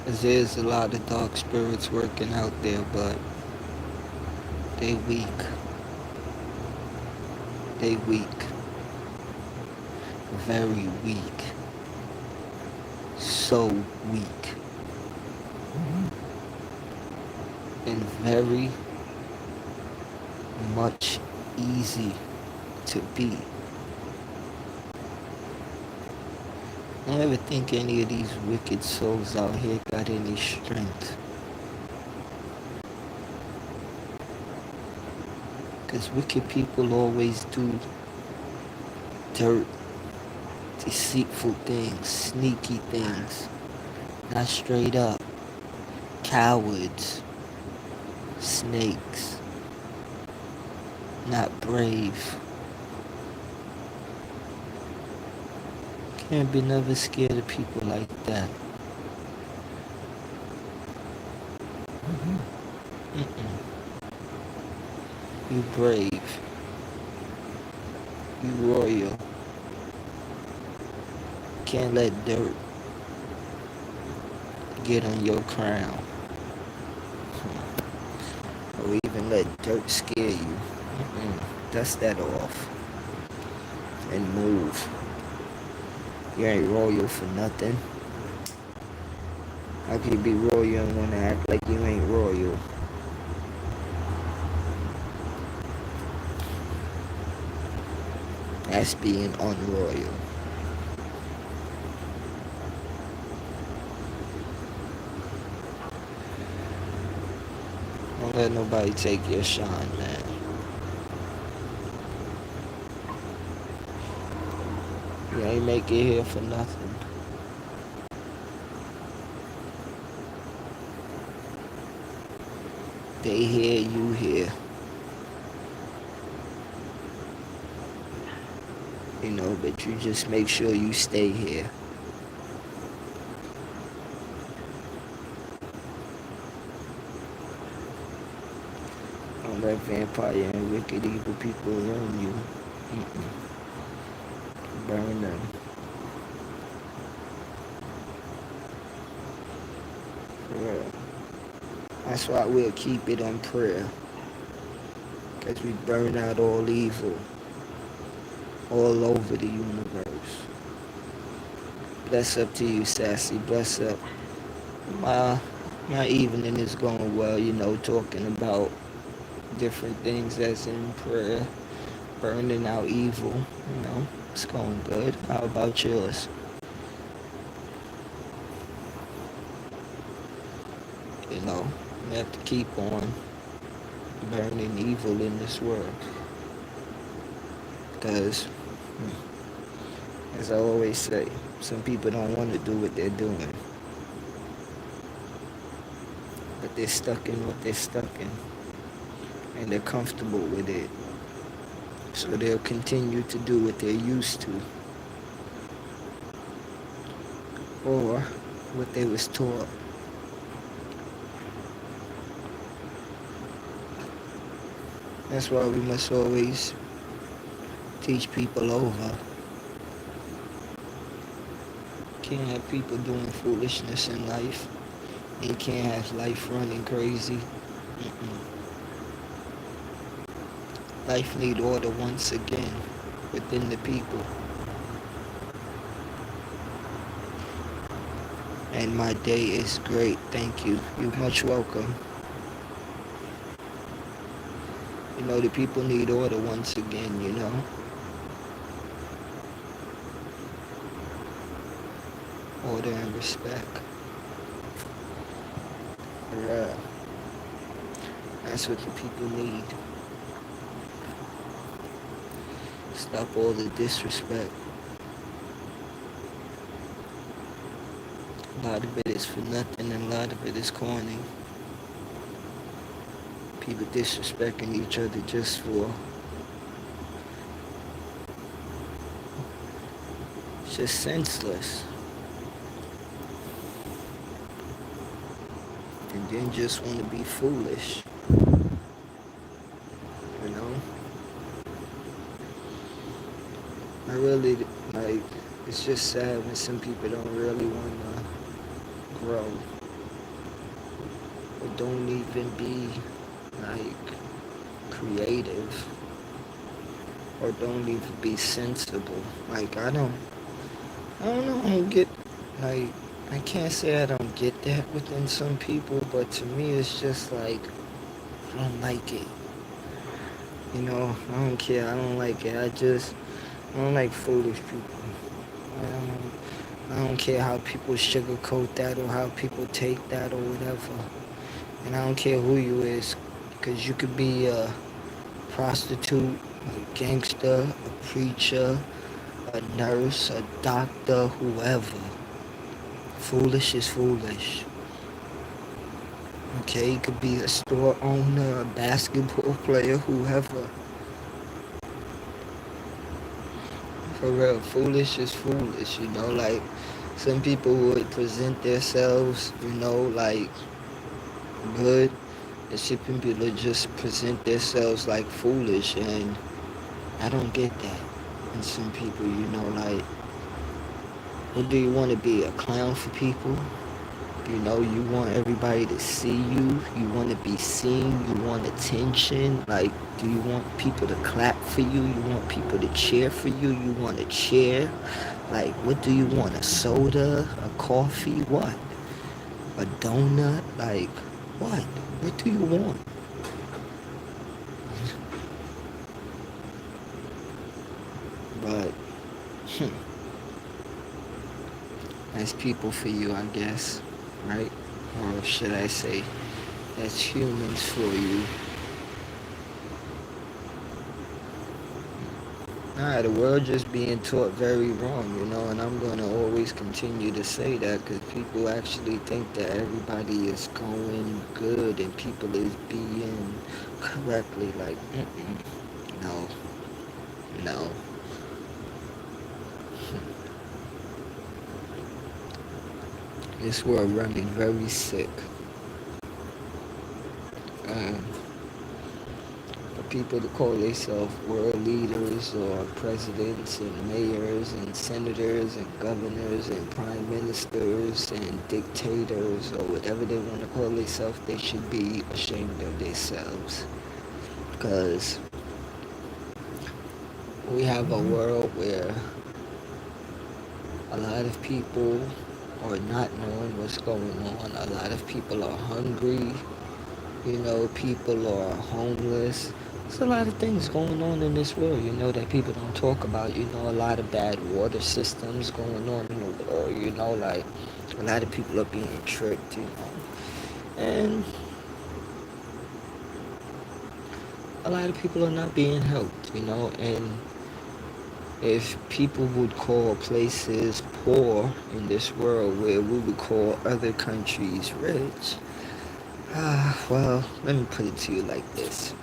there's a lot of dark spirits working out there, but they weak. They weak. Very weak. so weak and very much easy to be. I don't ever think any of these wicked souls out here got any strength. Because wicked people always do dirt, deceitful things, sneaky things, not straight up. Cowards, snakes, not brave. Can't be never scared of people like that. Mm-mm. You brave. You royal. Can't let dirt get on your crown. Or even let dirt scare you. Dust that off. And move. You ain't royal for nothing. How can you be royal and want to act like you ain't royal? That's being unroyal. Don't let nobody take your shine, man. You ain't make it here for nothing. They here, you here. You know, but you just make sure you stay here. Don't let vampire and wicked evil people run you. Burn them. For real. That's why we'll keep it on prayer. Because we burn out all evil. All over the universe. Bless up to you, Sassy. Bless up. My evening is going well, you know, talking about different things that's in prayer. Burning out evil, you know. It's going good. How about yours? You know, we have to keep on burning evil in this world. Because, as I always say, some people don't want to do what they're doing. But they're stuck in what they're stuck in. And they're comfortable with it. So they'll continue to do what they're used to. Or what they was taught. That's why we must always teach people over. Can't have people doing foolishness in life. You can't have life running crazy. Life need order once again within the people. And my day is great, thank you. You're much welcome. You know, the people need order once again, you know. Order and respect. Yeah. That's what the people need. Stop all the disrespect. A lot of it is for nothing and a lot of it is corny. People disrespecting each other just for... It's just senseless. And then just want to be foolish. You know? I really, like, it's just sad when some people don't really want to grow. Or don't even be, like, creative. Or don't even be sensible. Like, I don't know, I don't get, like, I can't say I don't get that within some people, but to me it's just like, I don't like it. You know, I don't care. I don't like it. I don't like foolish people. I don't care how people sugarcoat that or how people take that or whatever. And I don't care who you is, because you could be a prostitute, a gangster, a preacher, a nurse, a doctor, whoever. Foolish is foolish. Okay, you could be a store owner, a basketball player, whoever. For real, foolish is foolish, you know, like some people would present themselves, you know, like good, and some people would just present themselves like foolish, and I don't get that. And some people, you know, like, what do you want to be, a clown for people? You know, you want everybody to see you. You want to be seen. You want attention. Like, do you want people to clap for you? You want people to cheer for you? You want a chair? Like, what do you want? A soda? A coffee? What? A donut? Like, what? What do you want? But, that's people for you, I guess. Right? Or should I say, that's humans for you. Nah, the world just being taught very wrong, you know, and I'm going to always continue to say that because people actually think that everybody is going good and people is being correctly like, no, no. This world running very sick. Um, for people to call themselves world leaders or presidents and mayors and senators and governors and prime ministers and dictators or whatever they want to call themselves, they should be ashamed of themselves. Because we have a world where a lot of people are not knowing what's going on. A lot of people are hungry. You know, people are homeless. There's a lot of things going on in this world, you know, that people don't talk about. You know, a lot of bad water systems going on in the world, you know, like a lot of people are being tricked, you know. And a lot of people are not being helped, you know, and if people would call places poor in this world where we would call other countries rich, well, let me put it to you like this.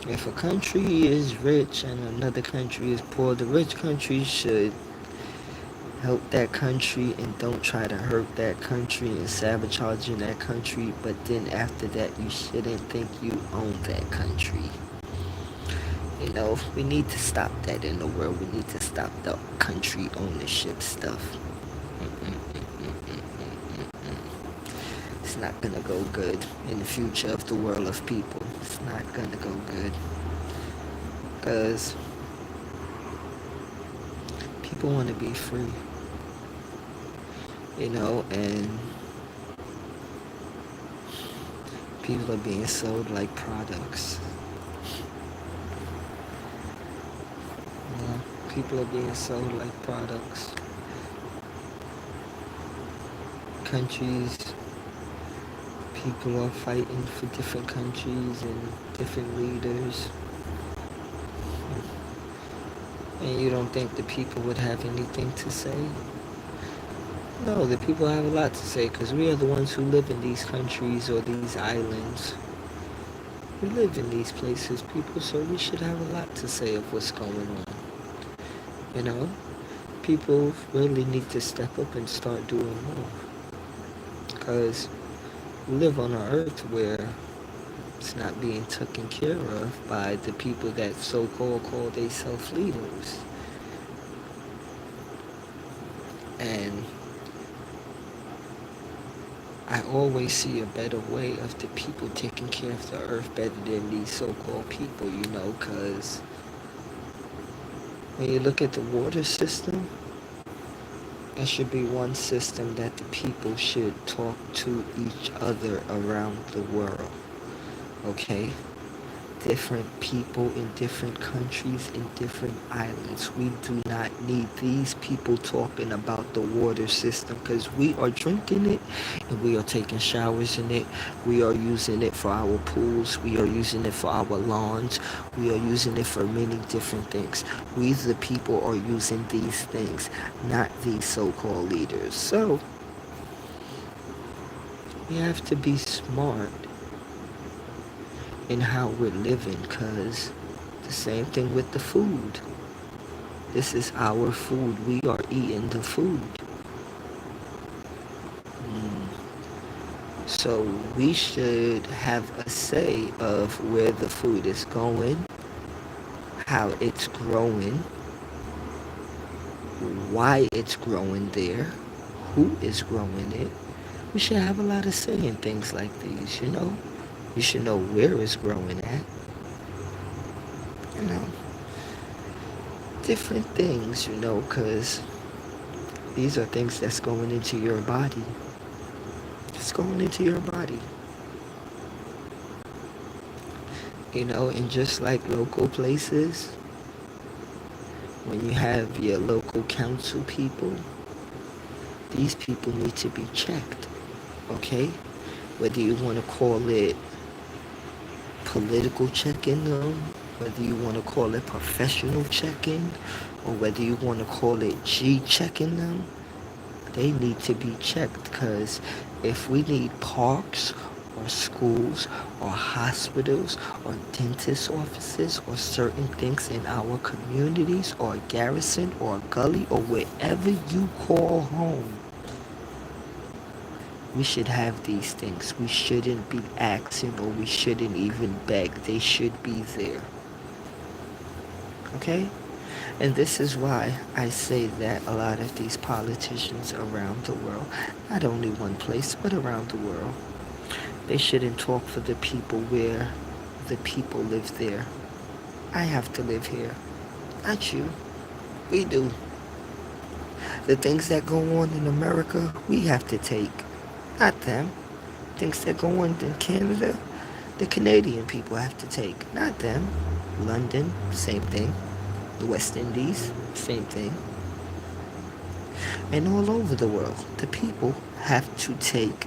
If a country is rich and another country is poor, the rich country should help that country and don't try to hurt that country and sabotage in that country. But then after that, you shouldn't think you own that country. You know, we need to stop that in the world. We need to stop the country ownership stuff. It's not gonna go good in the future of the world of people. It's not gonna go good. Because people want to be free. You know, and people are being sold like products. You know, people are being sold like products. Countries, people are fighting for different countries and different leaders. And you don't think the people would have anything to say? No, the people have a lot to say because we are the ones who live in these countries or these islands. We live in these places, people, so we should have a lot to say of what's going on. You know, people really need to step up and start doing more. Because we live on an earth where it's not being taken care of by the people that so-called call themselves leaders. And I always see a better way of the people taking care of the earth better than these so-called people, you know, because when you look at the water system, There should be one system that the people should talk to each other around the world. Okay? Different people in different countries, in different islands. We do not need these people talking about the water system, because we are drinking it and we are taking showers in it. We are using it for our pools. We are using it for our lawns. We are using it for many different things. We, the people, are using these things, not these so-called leaders. So we have to be smart in how we're living, because the same thing with the food. This is our food. We are eating the food. So we should have a say of where the food is going, how it's growing, why it's growing there, who is growing it. We should have a lot of say in things like these, you know. You should know where it's growing at. You know, different things, you know, because these are things that's going into your body. It's going into your body. You know, and just like local places, when you have your local council people, these people need to be checked, okay? Whether you want to call it political checking them, whether you want to call it professional checking, or whether you want to call it G checking them, they need to be checked, because if we need parks or schools or hospitals or dentist offices or certain things in our communities or garrison or gully or wherever you call home, we should have these things. We shouldn't be asking, or we shouldn't even beg. They should be there. Okay? And this is why I say that a lot of these politicians around the world, not only one place, but around the world, they shouldn't talk for the people where the people live there. I have to live here. Not you. We do. The things that go on in America, we have to take. Not them. Things that go on in Canada, the Canadian people have to take. Not them. London, same thing. The West Indies, same thing. And all over the world, the people have to take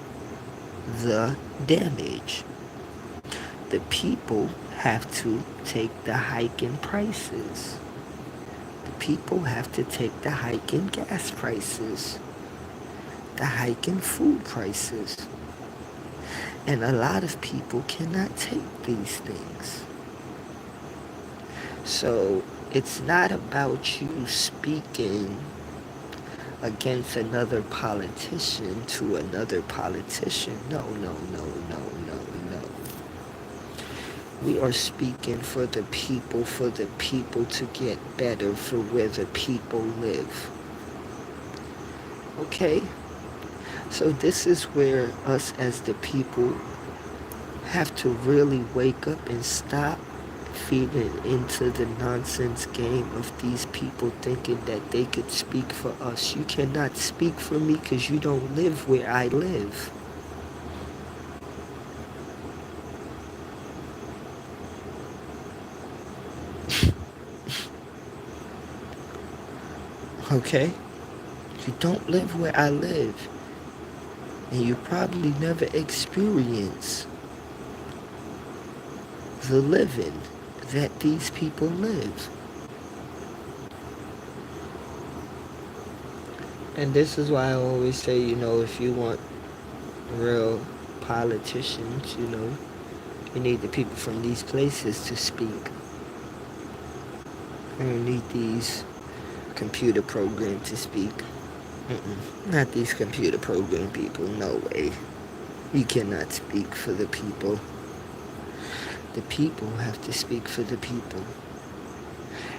the damage. The people have to take the hike in prices. The people have to take the hike in gas prices. The hike in food prices. And a lot of people cannot take these things. So it's not about you speaking against another politician to another politician. No, no, no, no, no, no. We are speaking for the people to get better, for where the people live. Okay? So this is where us as the people have to really wake up and stop feeding into the nonsense game of these people thinking that they could speak for us. You cannot speak for me because you don't live where I live. Okay? You don't live where I live. And you probably never experience the living that these people live. And this is why I always say, you know, if you want real politicians, you know, you need the people from these places to speak. You don't need these computer programs to speak. Not these computer program people, no way. You cannot speak for the people. The people have to speak for the people.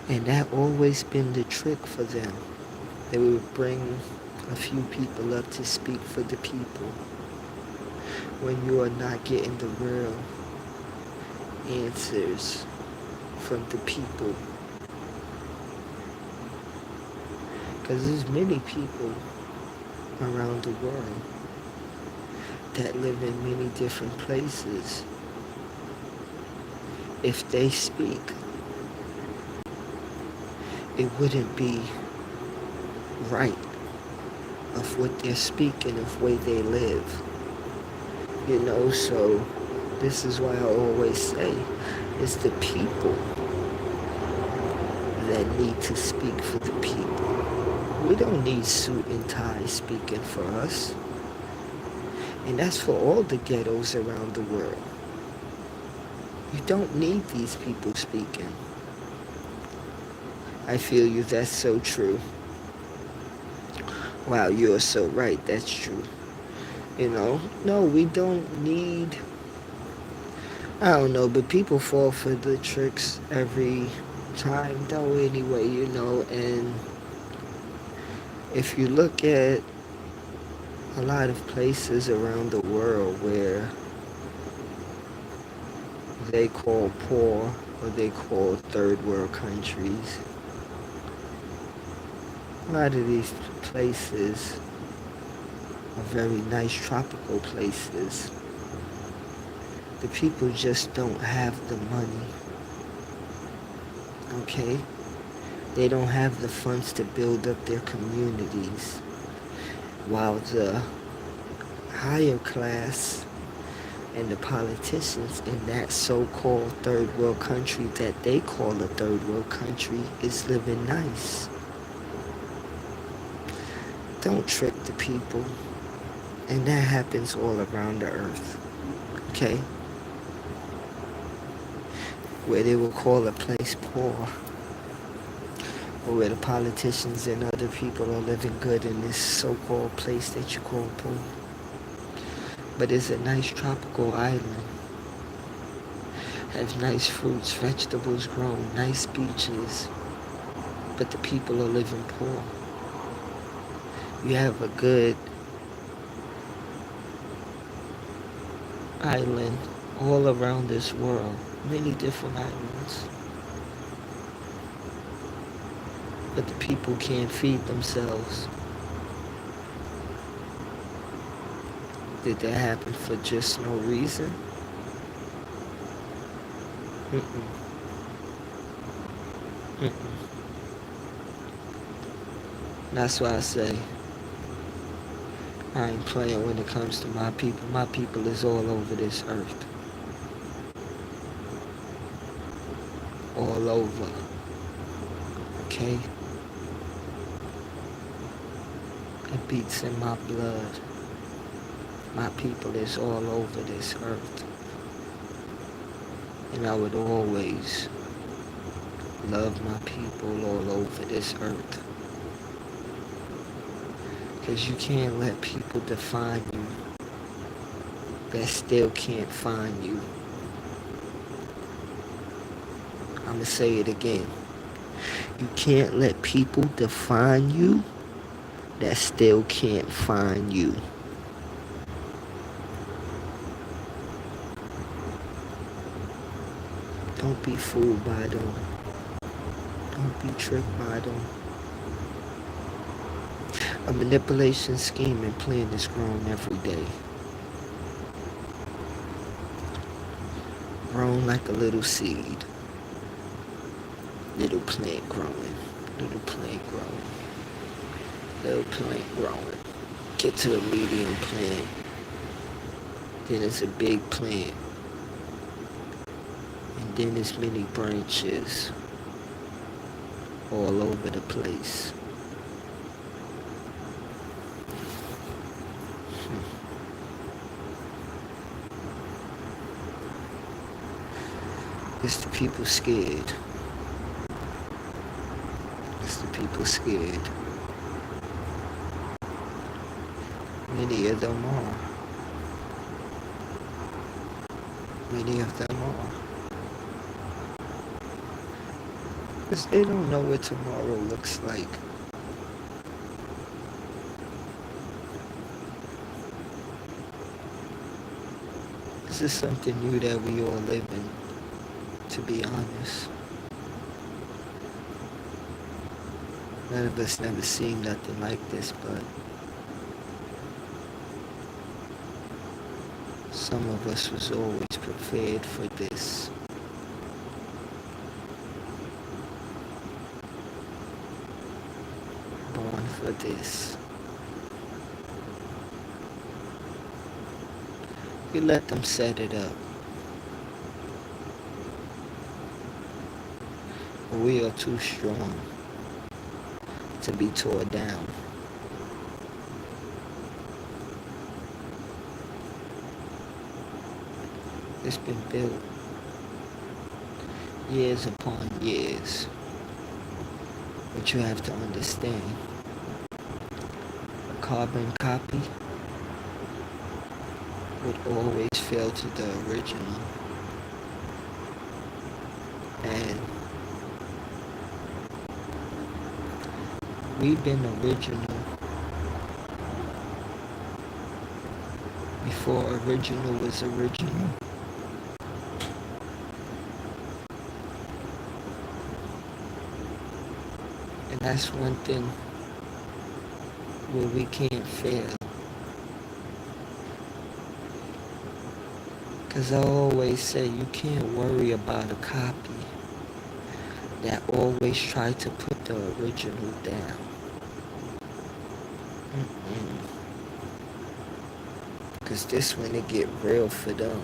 And that always been the trick for them. They would bring a few people up to speak for the people when you are not getting the real answers from the people. Because there's many people around the world that live in many different places, if they speak, it wouldn't be right of what they're speaking, of way they live. So this is why I always say it's the people that need to speak for the people. We don't need suit and tie speaking for us. And that's for all the ghettos around the world. You don't need these people speaking. I feel you, that's so true. Wow, you're so right, that's true. No, we don't need, I don't know, but people fall for the tricks every time though anyway, and if you look at a lot of places around the world where they call poor or they call third world countries, a lot of these places are very nice tropical places. The people just don't have the money, okay? They don't have the funds to build up their communities, while the higher class and the politicians in that so-called third world country that they call a third world country is living nice. Don't trick the people. And that happens all around the earth, okay? Where they will call a place poor, or where the politicians and other people are living good in this so-called place that you call poor. But it's a nice tropical island. Has nice fruits, vegetables grown, nice beaches. But the people are living poor. You have a good island all around this world, many different islands, but the people can't feed themselves. Did that happen for just no reason? Mm-mm. Mm-mm. That's why I say I ain't playing when it comes to my people. My people is all over this earth. All over. Okay? It beats in my blood. My people is all over this earth. And I would always love my people all over this earth. Because you can't let people define you that still can't find you. I'm going to say it again. You can't let people define you that still can't find you. Don't be fooled by them. Don't be tricked by them. A manipulation scheme and plan is grown every day. Grown like a little seed. Little plant growing. Little plant growing. Little plant growing. Get to a medium plant. Then it's a big plant. And then there's many branches all over the place. It's the people scared. It's the people scared. Many of them are. Many of them are. Because they don't know what tomorrow looks like. This is something new that we all live in, to be honest. None of us never seen nothing like this, but Some of us was always prepared for this. Born for this. You let them set it up. We are too strong to be torn down. It's been built years upon years. But you have to understand, a carbon copy would always fail to the original. And we've been original before original was original. And that's one thing where we can't fail. Because I always say you can't worry about a copy that always try to put the original down. Because this when it get real for them.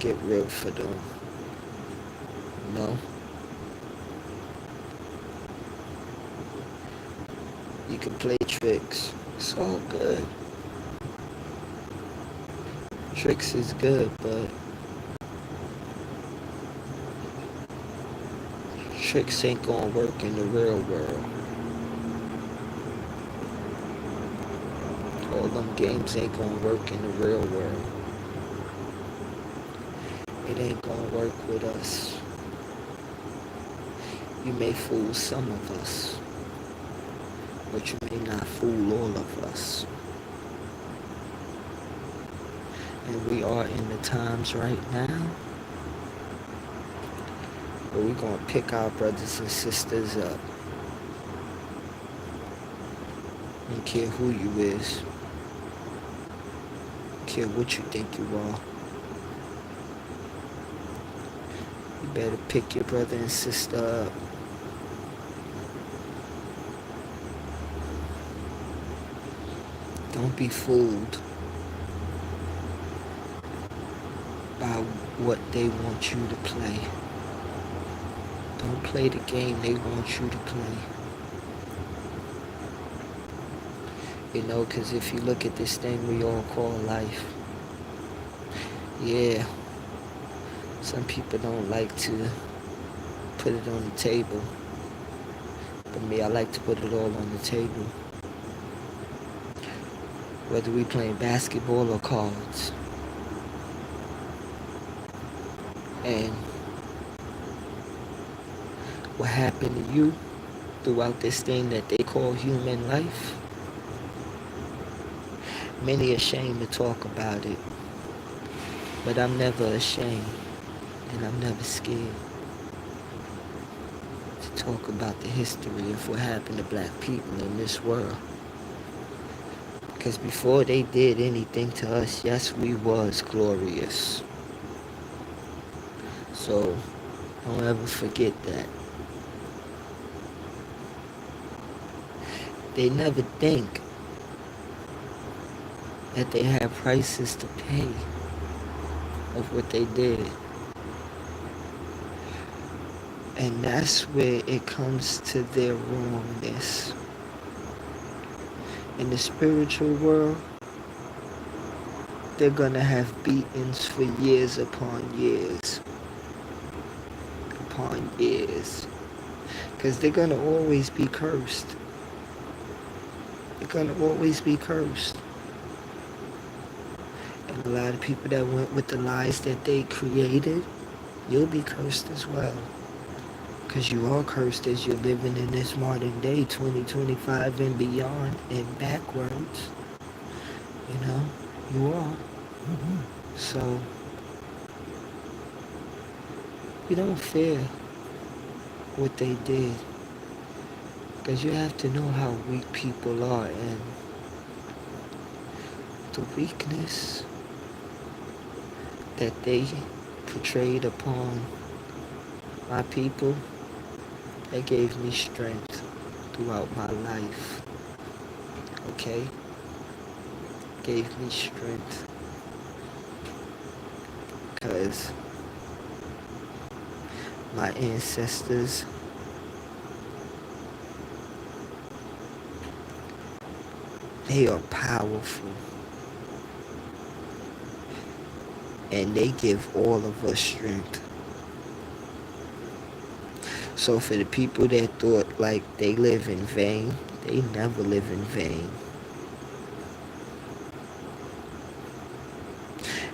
Get real for them. You know? You can play tricks. It's all good. Tricks is good, but tricks ain't gonna work in the real world. All them games ain't gonna work in the real world. It ain't gonna work with us. You may fool some of us, but you may not fool all of us. And we are in the times right now where we're going to pick our brothers and sisters up. I don't care who you is. I don't care what you think you are. You better pick your brother and sister up. Don't be fooled by what they want you to play. Don't play the game they want you to play. You know, because if you look at this thing we all call life, yeah, some people don't like to put it on the table. But me, I like to put it all on the table. Whether we playing basketball or cards. And what happened to you throughout this thing that they call human life, many ashamed to talk about it. But I'm never ashamed and I'm never scared to talk about the history of what happened to black people in this world. Because before they did anything to us, yes, we was glorious. So, don't ever forget that. They never think that they have prices to pay of what they did. And that's where it comes to their wrongness. In the spiritual world, they're gonna have beatings for years upon years. Upon years. Because they're gonna always be cursed. They're gonna always be cursed. And a lot of people that went with the lies that they created, you'll be cursed as well. Because you are cursed as you're living in this modern day, 2025 and beyond, and backwards. You know, you are. So, you don't fear what they did. Because you have to know how weak people are. And the weakness that they portrayed upon my people, that gave me strength throughout my life. Okay? Gave me strength. Because my ancestors, they are powerful. And they give all of us strength. So for the people that thought like they live in vain, they never live in vain.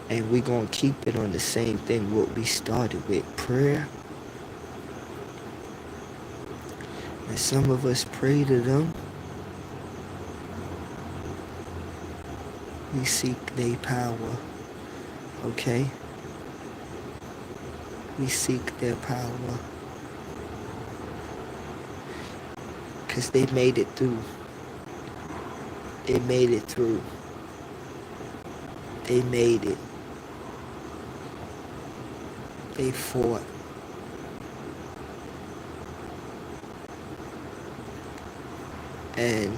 And we're going to keep it on the same thing what we started with, prayer. And some of us pray to them. We seek their power. Okay? We seek their power. Because they made it through. They made it through. They made it. They fought. And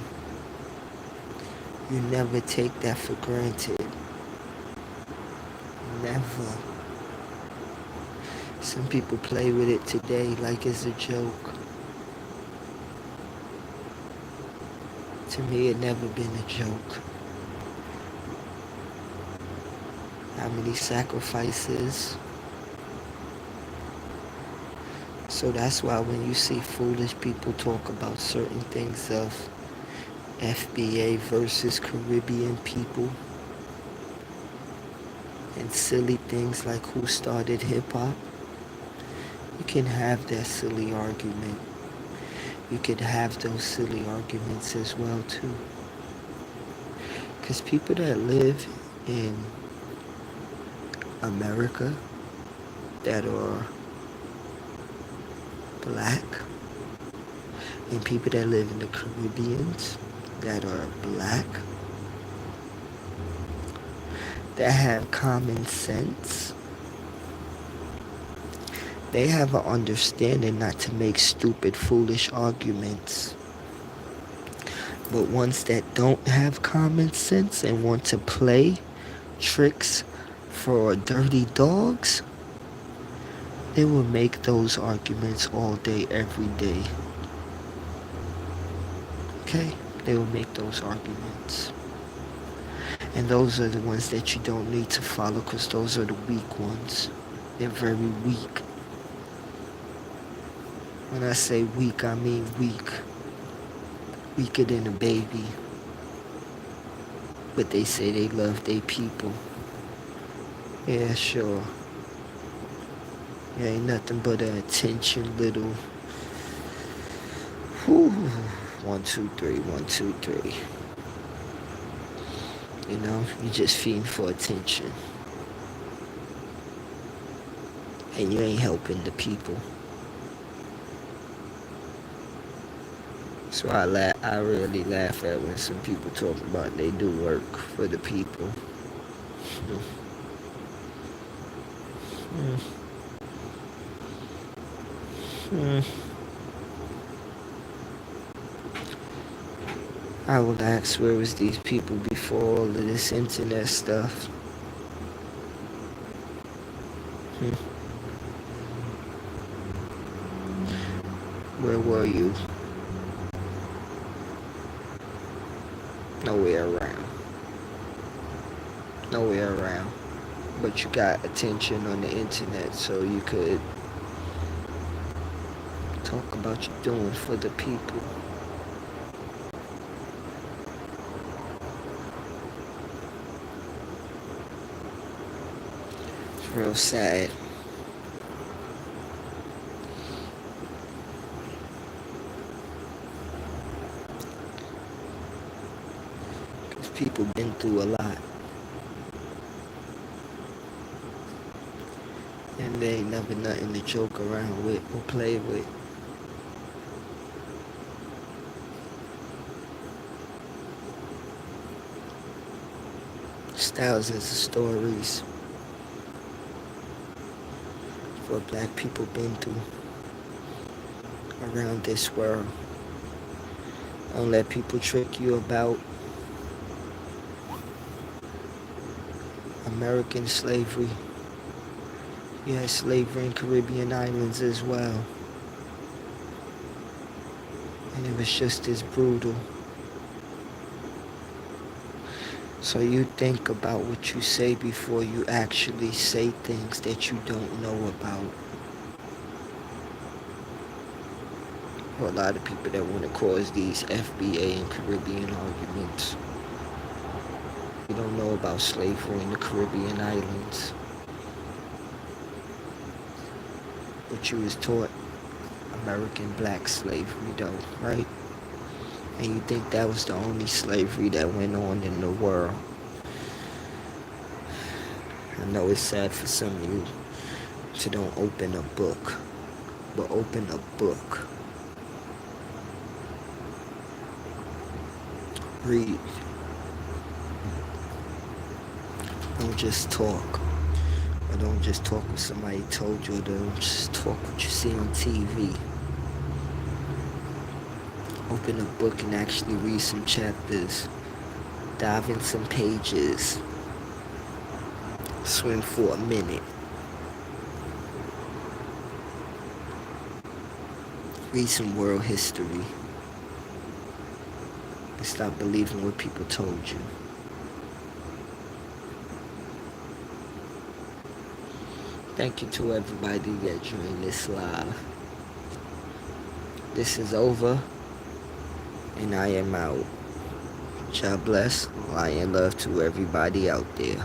you never take that for granted. Never. Some people play with it today like it's a joke. To me, it never been a joke. How many sacrifices? So that's why when you see foolish people talk about certain things of FBA versus Caribbean people, and silly things like who started hip-hop, you can have that silly argument. You could have those silly arguments as well too. Because people that live in America that are black, and people that live in the Caribbeans that are black, that have common sense, they have an understanding not to make stupid, foolish arguments. But ones that don't have common sense and want to play tricks for dirty dogs, they will make those arguments all day, every day. Okay? They will make those arguments. And those are the ones that you don't need to follow, because those are the weak ones. They're very weak. When I say weak, I mean weak. Weaker than a baby. But they say they love their people. Yeah, sure. You ain't nothing but an attention little. Whew. 1, 2, 3, 1, 2, 3. You know, you just feeding for attention. And you ain't helping the people. So I really laugh at when some people talk about they do work for the people. I would ask, where was these people before all of this internet stuff? Where were you? Nowhere around. Nowhere around. But you got attention on the internet, so you could talk about you doing for the people. It's real sad. Because people been through a lot. And they ain't never nothing to joke around with or play with. There's thousands of stories what black people been through around this world. Don't let people trick you about American slavery. You had slavery in Caribbean islands as well. And it was just as brutal. So you think about what you say before you actually say things that you don't know about. For a lot of people that want to cause these FBA and Caribbean arguments, you don't know about slavery in the Caribbean islands. But you was taught American black slavery though, right? And you think that was the only slavery that went on in the world. I know it's sad for some of you to don't open a book, but open a book. Read. Don't just talk. Or don't just talk what somebody told you, or don't just talk what you see on TV. Open a book and actually read some chapters. Dive in some pages. Swim for a minute. Read some world history. And stop believing what people told you. Thank you to everybody that joined this live. This is over, and I am out. God bless. Lion love to everybody out there.